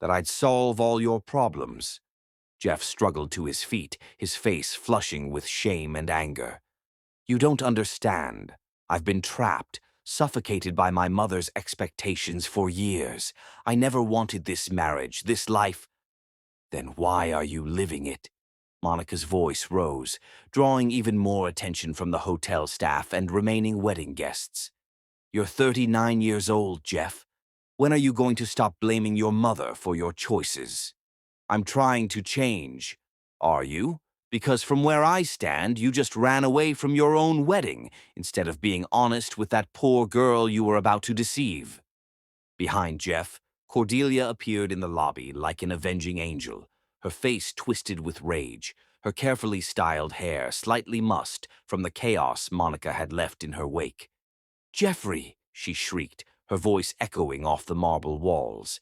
That I'd solve all your problems?" Jeff struggled to his feet, his face flushing with shame and anger. "You don't understand. I've been trapped, suffocated by my mother's expectations for years. I never wanted this marriage, this life." "Then why are you living it?" Monica's voice rose, drawing even more attention from the hotel staff and remaining wedding guests. "You're 39 years old, Jeff. When are you going to stop blaming your mother for your choices?" "I'm trying to change." "Are you? Because from where I stand, you just ran away from your own wedding instead of being honest with that poor girl you were about to deceive." Behind Jeff, Cordelia appeared in the lobby like an avenging angel, her face twisted with rage, her carefully styled hair slightly mussed from the chaos Monica had left in her wake. "Jeffrey," she shrieked, her voice echoing off the marble walls.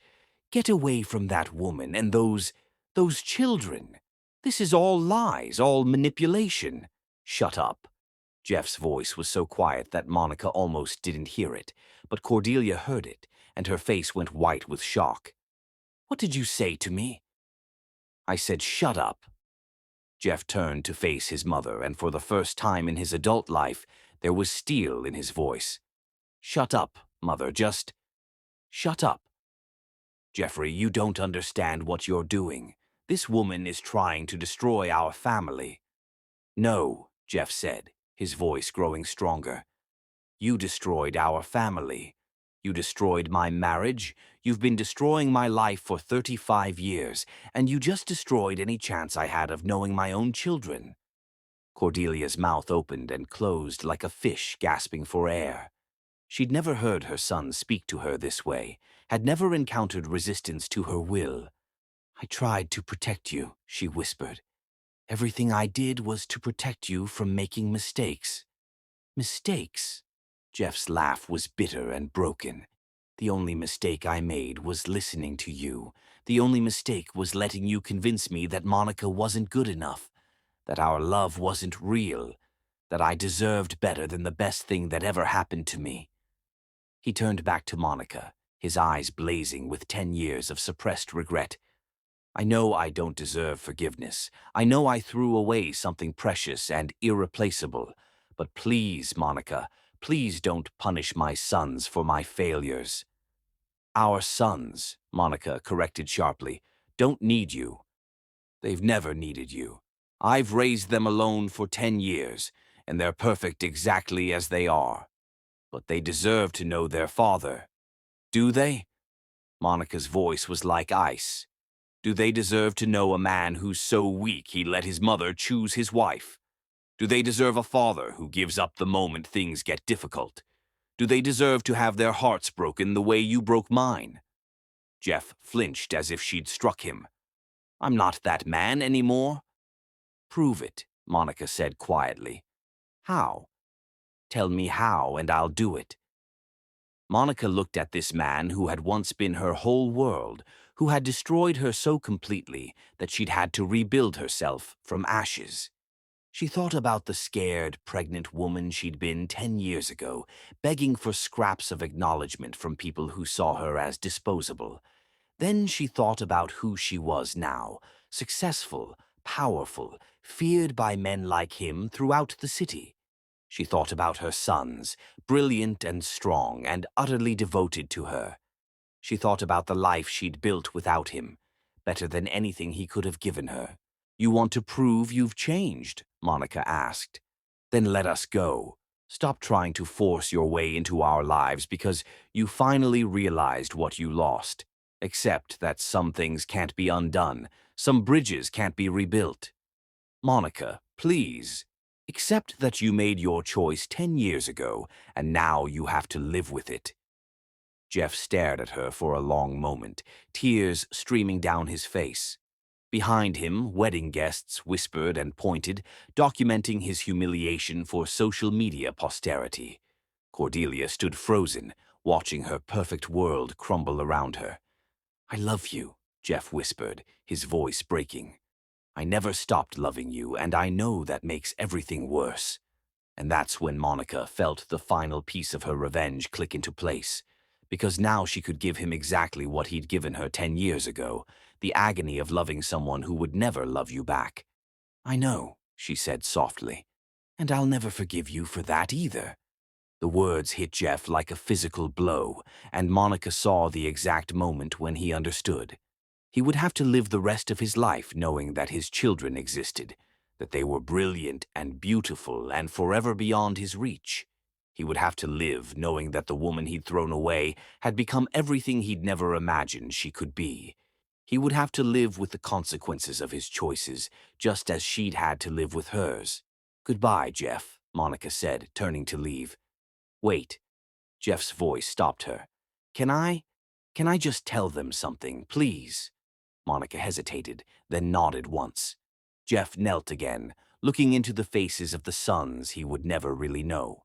"Get away from that woman and those children. This is all lies, all manipulation." "Shut up." Jeff's voice was so quiet that Monica almost didn't hear it, but Cordelia heard it, and her face went white with shock. "What did you say to me?" "I said shut up." Jeff turned to face his mother, and for the first time in his adult life, there was steel in his voice. "Shut up, Mother, just shut up. Jeffrey, you don't understand what you're doing. This woman is trying to destroy our family." "No," Jeff said, his voice growing stronger. "You destroyed our family. You destroyed my marriage. You've been destroying my life for 35 years, and you just destroyed any chance I had of knowing my own children." Cordelia's mouth opened and closed like a fish gasping for air. She'd never heard her son speak to her this way, had never encountered resistance to her will. "I tried to protect you," she whispered. "Everything I did was to protect you from making mistakes." "Mistakes?" Jeff's laugh was bitter and broken. "The only mistake I made was listening to you. The only mistake was letting you convince me that Monica wasn't good enough, that our love wasn't real, that I deserved better than the best thing that ever happened to me." He turned back to Monica, his eyes blazing with 10 years of suppressed regret. "I know I don't deserve forgiveness. I know I threw away something precious and irreplaceable. But please, Monica, please don't punish my sons for my failures." "Our sons," Monica corrected sharply, "don't need you. They've never needed you. I've raised them alone for 10 years, and they're perfect exactly as they are. But they deserve to know their father. Do they?" Monica's voice was like ice. "Do they deserve to know a man who's so weak he let his mother choose his wife? Do they deserve a father who gives up the moment things get difficult? Do they deserve to have their hearts broken the way you broke mine?" Jeff flinched as if she'd struck him. "I'm not that man anymore." "Prove it," Monica said quietly. "How?" "Tell me how, and I'll do it." Monica looked at this man who had once been her whole world, who had destroyed her so completely that she'd had to rebuild herself from ashes. She thought about the scared, pregnant woman she'd been 10 years ago, begging for scraps of acknowledgement from people who saw her as disposable. Then she thought about who she was now, successful, powerful, feared by men like him throughout the city. She thought about her sons, brilliant and strong and utterly devoted to her. She thought about the life she'd built without him, better than anything he could have given her. "You want to prove you've changed?" Monica asked. "Then let us go. Stop trying to force your way into our lives because you finally realized what you lost. Accept that some things can't be undone, some bridges can't be rebuilt. Monica, please. Accept that you made your choice 10 years ago, and now you have to live with it." Jeff stared at her for a long moment, tears streaming down his face. Behind him, wedding guests whispered and pointed, documenting his humiliation for social media posterity. Cordelia stood frozen, watching her perfect world crumble around her. "I love you," Jeff whispered, his voice breaking. "I never stopped loving you, and I know that makes everything worse." And that's when Monica felt the final piece of her revenge click into place. Because now she could give him exactly what he'd given her 10 years ago, the agony of loving someone who would never love you back. "I know," she said softly, "and I'll never forgive you for that either." The words hit Jeff like a physical blow, and Monica saw the exact moment when he understood. He would have to live the rest of his life knowing that his children existed, that they were brilliant and beautiful and forever beyond his reach. He would have to live knowing that the woman he'd thrown away had become everything he'd never imagined she could be. He would have to live with the consequences of his choices, just as she'd had to live with hers. "Goodbye, Jeff," Monica said, turning to leave. "Wait." Jeff's voice stopped her. Can I just tell them something, please?" Monica hesitated, then nodded once. Jeff knelt again, looking into the faces of the sons he would never really know.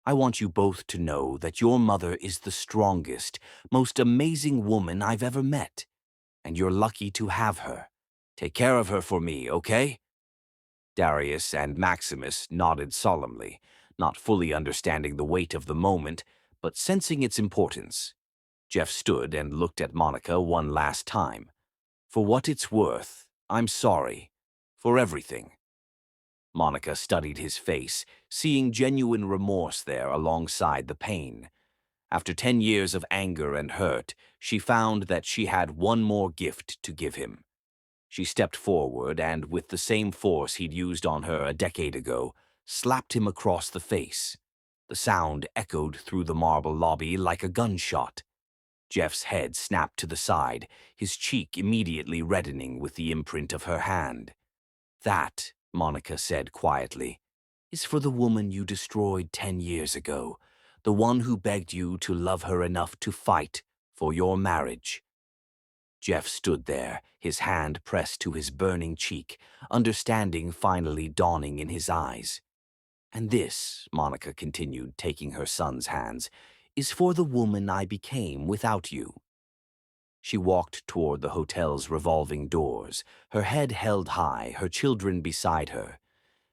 "I want you both to know that your mother is the strongest, most amazing woman I've ever met, and you're lucky to have her. Take care of her for me, okay?" Darius and Maximus nodded solemnly, not fully understanding the weight of the moment, but sensing its importance. Jeff stood and looked at Monica one last time. "For what it's worth, I'm sorry. For everything." Monica studied his face, seeing genuine remorse there alongside the pain. After 10 years of anger and hurt, she found that she had one more gift to give him. She stepped forward and, with the same force he'd used on her a decade ago, slapped him across the face. The sound echoed through the marble lobby like a gunshot. Jeff's head snapped to the side, his cheek immediately reddening with the imprint of her hand. "That," Monica said quietly, "is for the woman you destroyed 10 years ago, the one who begged you to love her enough to fight for your marriage." Jeff stood there, his hand pressed to his burning cheek, understanding finally dawning in his eyes. "And this," Monica continued, taking her son's hands, "is for the woman I became without you." She walked toward the hotel's revolving doors, her head held high, her children beside her.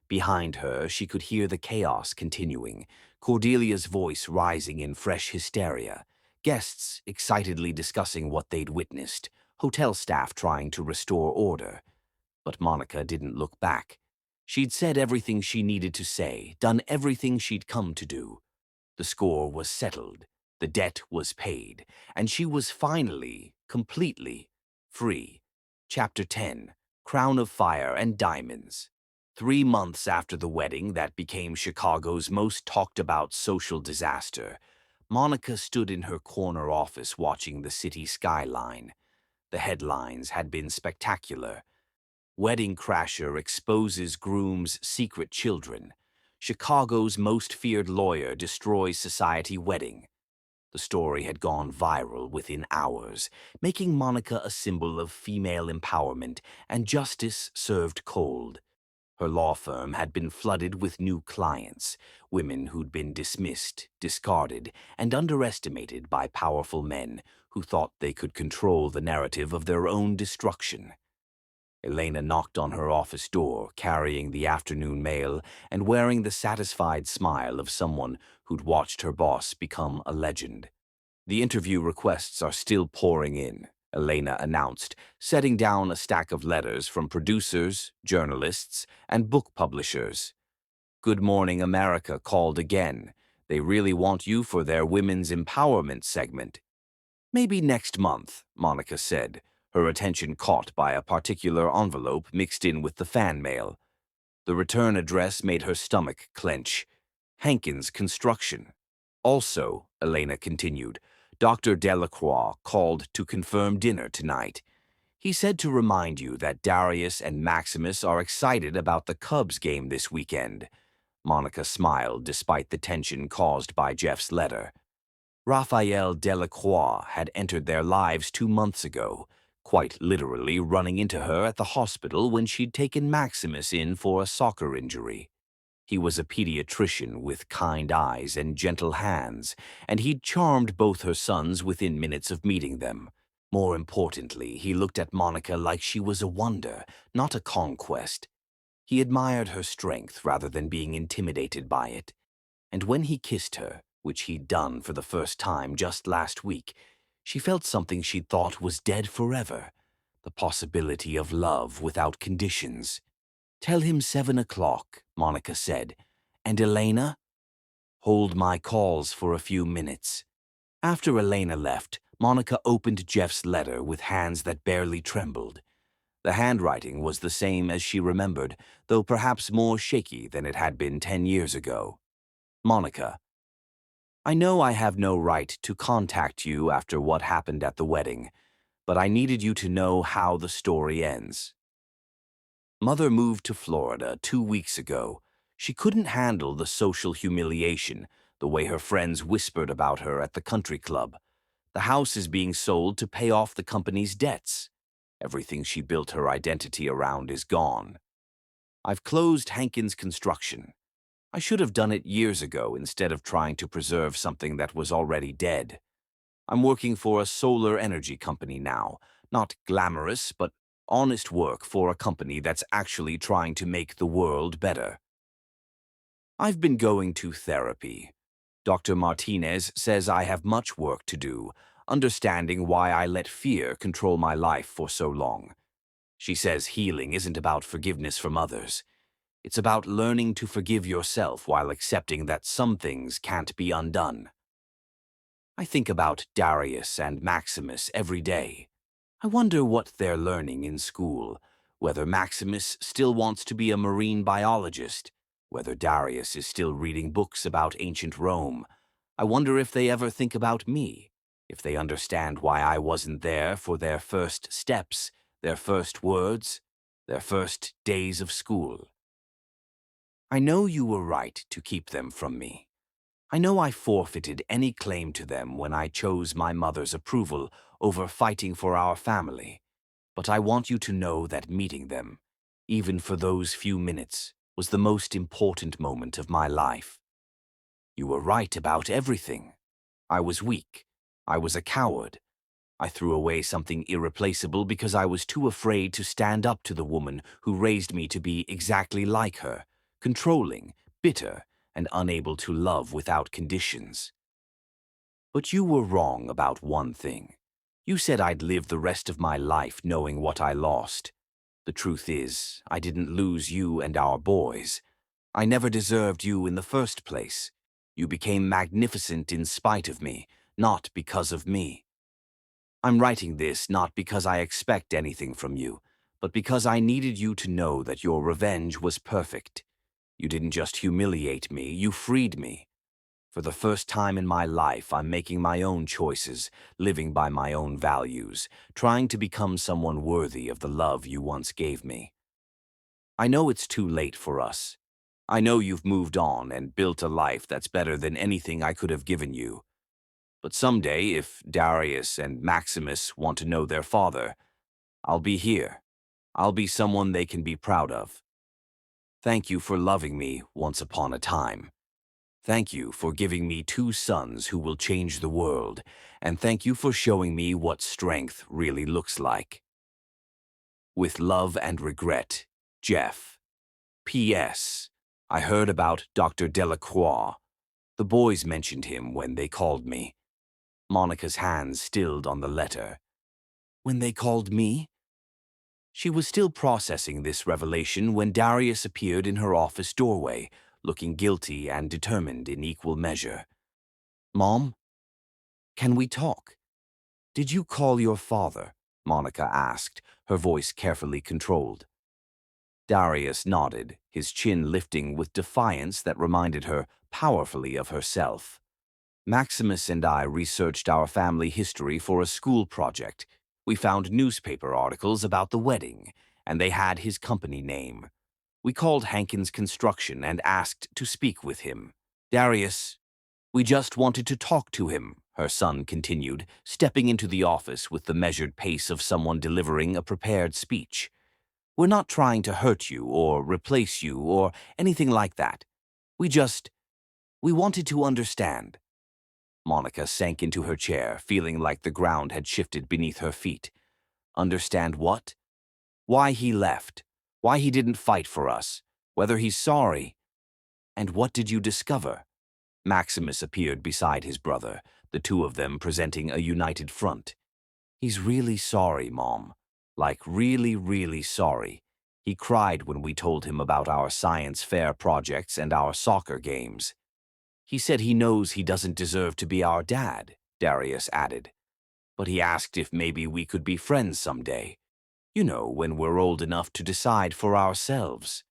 Behind her, she could hear the chaos continuing, Cordelia's voice rising in fresh hysteria, guests excitedly discussing what they'd witnessed, hotel staff trying to restore order. But Monica didn't look back. She'd said everything she needed to say, done everything she'd come to do. The score was settled, the debt was paid, and she was finally, completely, free. Chapter 10, Crown of Fire and Diamonds. 3 months after the wedding that became Chicago's most talked-about social disaster, Monica stood in her corner office watching the city skyline. The headlines had been spectacular. "Wedding Crasher Exposes Groom's Secret Children." "Chicago's Most Feared Lawyer Destroys Society Wedding." The story had gone viral within hours, making Monica a symbol of female empowerment and justice served cold. Her law firm had been flooded with new clients, women who'd been dismissed, discarded, and underestimated by powerful men who thought they could control the narrative of their own destruction. Elena knocked on her office door, carrying the afternoon mail and wearing the satisfied smile of someone who'd watched her boss become a legend. "The interview requests are still pouring in," Elena announced, setting down a stack of letters from producers, journalists, and book publishers. Good Morning America called again. They really want you for their women's empowerment segment. "Maybe next month," Monica said, her attention caught by a particular envelope mixed in with the fan mail. The return address made her stomach clench. Hankins Construction. "Also," Elena continued, "Dr. Delacroix called to confirm dinner tonight. He said to remind you that Darius and Maximus are excited about the Cubs game this weekend." Monica smiled despite the tension caused by Jeff's letter. Raphael Delacroix had entered their lives 2 months ago, quite literally running into her at the hospital when she'd taken Maximus in for a soccer injury. He was a pediatrician with kind eyes and gentle hands, and he'd charmed both her sons within minutes of meeting them. More importantly, he looked at Monica like she was a wonder, not a conquest. He admired her strength rather than being intimidated by it. And when he kissed her, which he'd done for the first time just last week, she felt something she'd thought was dead forever, the possibility of love without conditions. "Tell him 7 o'clock, Monica said. "And Elena?" "Hold my calls for a few minutes." After Elena left, Monica opened Jeff's letter with hands that barely trembled. The handwriting was the same as she remembered, though perhaps more shaky than it had been 10 years ago. "Monica, I know I have no right to contact you after what happened at the wedding, but I needed you to know how the story ends. Mother moved to Florida 2 weeks ago. She couldn't handle the social humiliation, the way her friends whispered about her at the country club. The house is being sold to pay off the company's debts. Everything she built her identity around is gone. I've closed Hankins Construction. I should have done it years ago instead of trying to preserve something that was already dead. I'm working for a solar energy company now, not glamorous but Honest work for a company that's actually trying to make the world better. I've been going to therapy. Dr. Martinez says I have much work to do, understanding why I let fear control my life for so long. She says healing isn't about forgiveness from others. It's about learning to forgive yourself while accepting that some things can't be undone. I think about Darius and Maximus every day. I wonder what they're learning in school, whether Maximus still wants to be a marine biologist, whether Darius is still reading books about ancient Rome. I wonder if they ever think about me, if they understand why I wasn't there for their first steps, their first words, their first days of school. I know you were right to keep them from me. I know I forfeited any claim to them when I chose my mother's approval over fighting for our family, but I want you to know that meeting them, even for those few minutes, was the most important moment of my life. You were right about everything. I was weak. I was a coward. I threw away something irreplaceable because I was too afraid to stand up to the woman who raised me to be exactly like her, controlling, bitter, and unable to love without conditions. But you were wrong about one thing. You said I'd live the rest of my life knowing what I lost. The truth is, I didn't lose you and our boys. I never deserved you in the first place. You became magnificent in spite of me, not because of me. I'm writing this not because I expect anything from you, but because I needed you to know that your revenge was perfect. You didn't just humiliate me, you freed me. For the first time in my life, I'm making my own choices, living by my own values, trying to become someone worthy of the love you once gave me. I know it's too late for us. I know you've moved on and built a life that's better than anything I could have given you. But someday, if Darius and Maximus want to know their father, I'll be here. I'll be someone they can be proud of. Thank you for loving me once upon a time. Thank you for giving me two sons who will change the world, and thank you for showing me what strength really looks like. With love and regret, Jeff. P.S. I heard about Dr. Delacroix. The boys mentioned him when they called me. Monica's hands stilled on the letter. When they called me? She was still processing this revelation when Darius appeared in her office doorway, looking guilty and determined in equal measure. Mom? Can we talk? Did you call your father? Monica asked, her voice carefully controlled. Darius nodded, his chin lifting with defiance that reminded her powerfully of herself. Maximus and I researched our family history for a school project. We found newspaper articles about the wedding, and they had his company name. We called Hankins Construction and asked to speak with him. Darius, we just wanted to talk to him, her son continued, stepping into the office with the measured pace of someone delivering a prepared speech. We're not trying to hurt you or replace you or anything like that. We wanted to understand. Monica sank into her chair, feeling like the ground had shifted beneath her feet. Understand what? Why he left. Why he didn't fight for us. Whether he's sorry. And what did you discover? Maximus appeared beside his brother, the two of them presenting a united front. He's really sorry, Mom. Like really, really sorry. He cried when we told him about our science fair projects and our soccer games. He said he knows he doesn't deserve to be our dad, Darius added. But he asked if maybe we could be friends someday. You know, when we're old enough to decide for ourselves.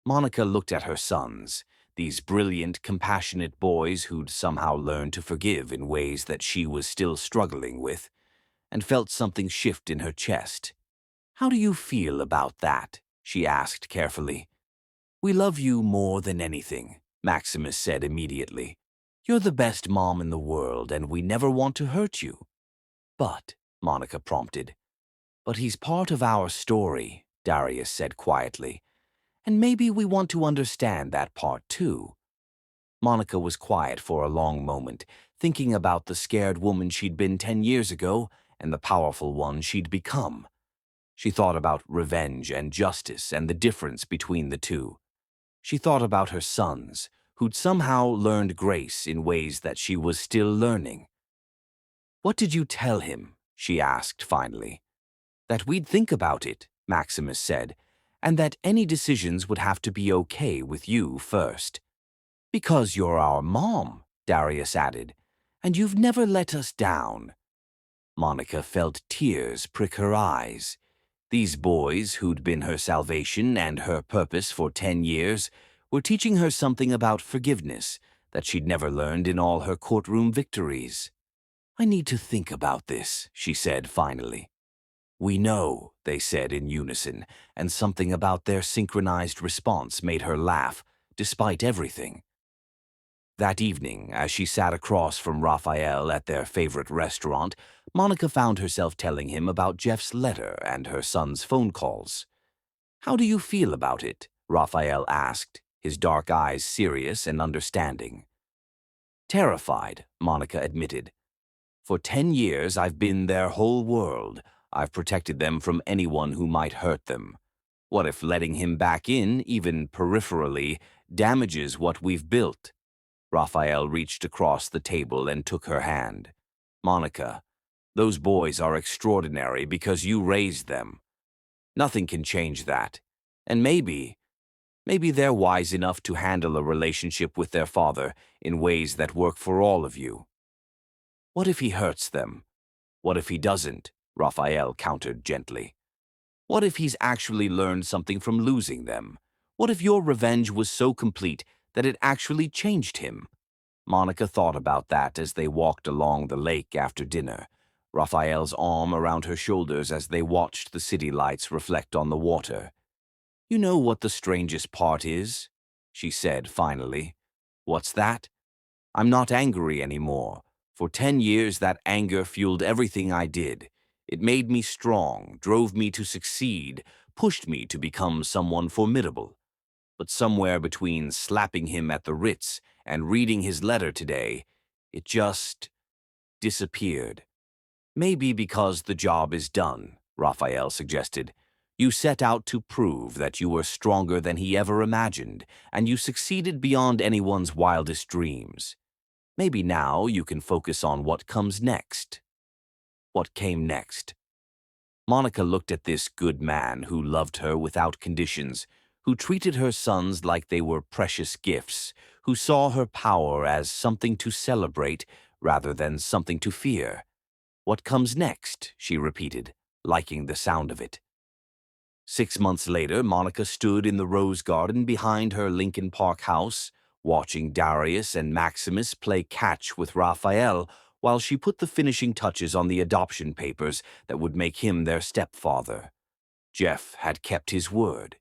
Monica looked at her sons, these brilliant, compassionate boys who'd somehow learned to forgive in ways that she was still struggling with, and felt something shift in her chest. How do you feel about that? She asked carefully. We love you more than anything, Maximus said immediately. You're the best mom in the world, and we never want to hurt you. But, Monica prompted. But he's part of our story, Darius said quietly. And maybe we want to understand that part too. Monica was quiet for a long moment, thinking about the scared woman she'd been 10 years ago and the powerful one she'd become. She thought about revenge and justice and the difference between the two. She thought about her sons, who'd somehow learned grace in ways that she was still learning. "What did you tell him?" she asked finally. "That we'd think about it," Maximus said, "and that any decisions would have to be okay with you first." "Because you're our mom," Darius added, "and you've never let us down." Monica felt tears prick her eyes. These boys, who'd been her salvation and her purpose for 10 years, were teaching her something about forgiveness that she'd never learned in all her courtroom victories. "I need to think about this," she said finally. "We know," they said in unison, and something about their synchronized response made her laugh, despite everything. That evening, as she sat across from Raphael at their favorite restaurant, Monica found herself telling him about Jeff's letter and her son's phone calls. "How do you feel about it?" Raphael asked, his dark eyes serious and understanding. "Terrified," Monica admitted. "For 10 years I've been their whole world. I've protected them from anyone who might hurt them. What if letting him back in, even peripherally, damages what we've built?" Raphael reached across the table and took her hand. "Monica, those boys are extraordinary because you raised them. Nothing can change that. And maybe they're wise enough to handle a relationship with their father in ways that work for all of you." "What if he hurts them?" "What if he doesn't?" Raphael countered gently. "What if he's actually learned something from losing them? What if your revenge was so complete that it actually changed him?" Monica thought about that as they walked along the lake after dinner, Raphael's arm around her shoulders as they watched the city lights reflect on the water. "You know what the strangest part is?" she said finally. "What's that? I'm not angry anymore. For 10 years that anger fueled everything I did. It made me strong, drove me to succeed, pushed me to become someone formidable. But somewhere between slapping him at the Ritz and reading his letter today, it just disappeared. Maybe because the job is done," Raphael suggested. "You set out to prove that you were stronger than he ever imagined, and you succeeded beyond anyone's wildest dreams. Maybe now you can focus on what comes next." What came next? Monica looked at this good man who loved her without conditions, who treated her sons like they were precious gifts, who saw her power as something to celebrate rather than something to fear. "What comes next?" she repeated, liking the sound of it. 6 months later, Monica stood in the rose garden behind her Lincoln Park house, watching Darius and Maximus play catch with Raphael while she put the finishing touches on the adoption papers that would make him their stepfather. Jeff had kept his word.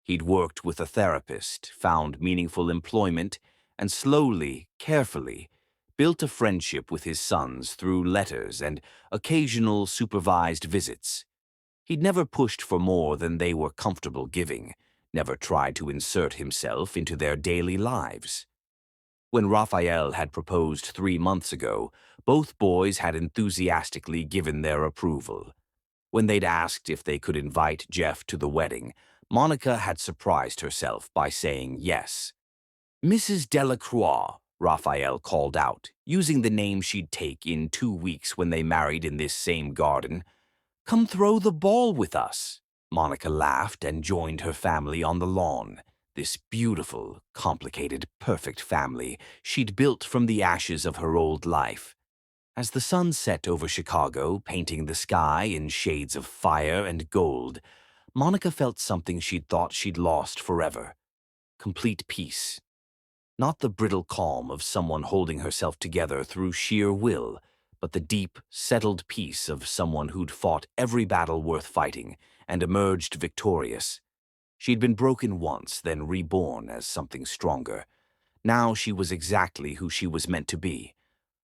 He'd worked with a therapist, found meaningful employment, and slowly, carefully, built a friendship with his sons through letters and occasional supervised visits. He'd never pushed for more than they were comfortable giving, never tried to insert himself into their daily lives. When Raphael had proposed 3 months ago, both boys had enthusiastically given their approval. When they'd asked if they could invite Jeff to the wedding, Monica had surprised herself by saying yes. "Mrs. Delacroix," Raphael called out, using the name she'd take in 2 weeks when they married in this same garden. "Come throw the ball with us." Monica laughed and joined her family on the lawn, this beautiful, complicated, perfect family she'd built from the ashes of her old life. As the sun set over Chicago, painting the sky in shades of fire and gold, Monica felt something she'd thought she'd lost forever. Complete peace. Not the brittle calm of someone holding herself together through sheer will, but the deep, settled peace of someone who'd fought every battle worth fighting and emerged victorious. She'd been broken once, then reborn as something stronger. Now she was exactly who she was meant to be.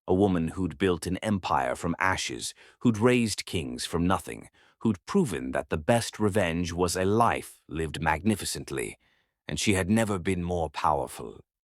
A woman who'd built an empire from ashes, who'd raised kings from nothing, who'd proven that the best revenge was a life lived magnificently, and she had never been more powerful.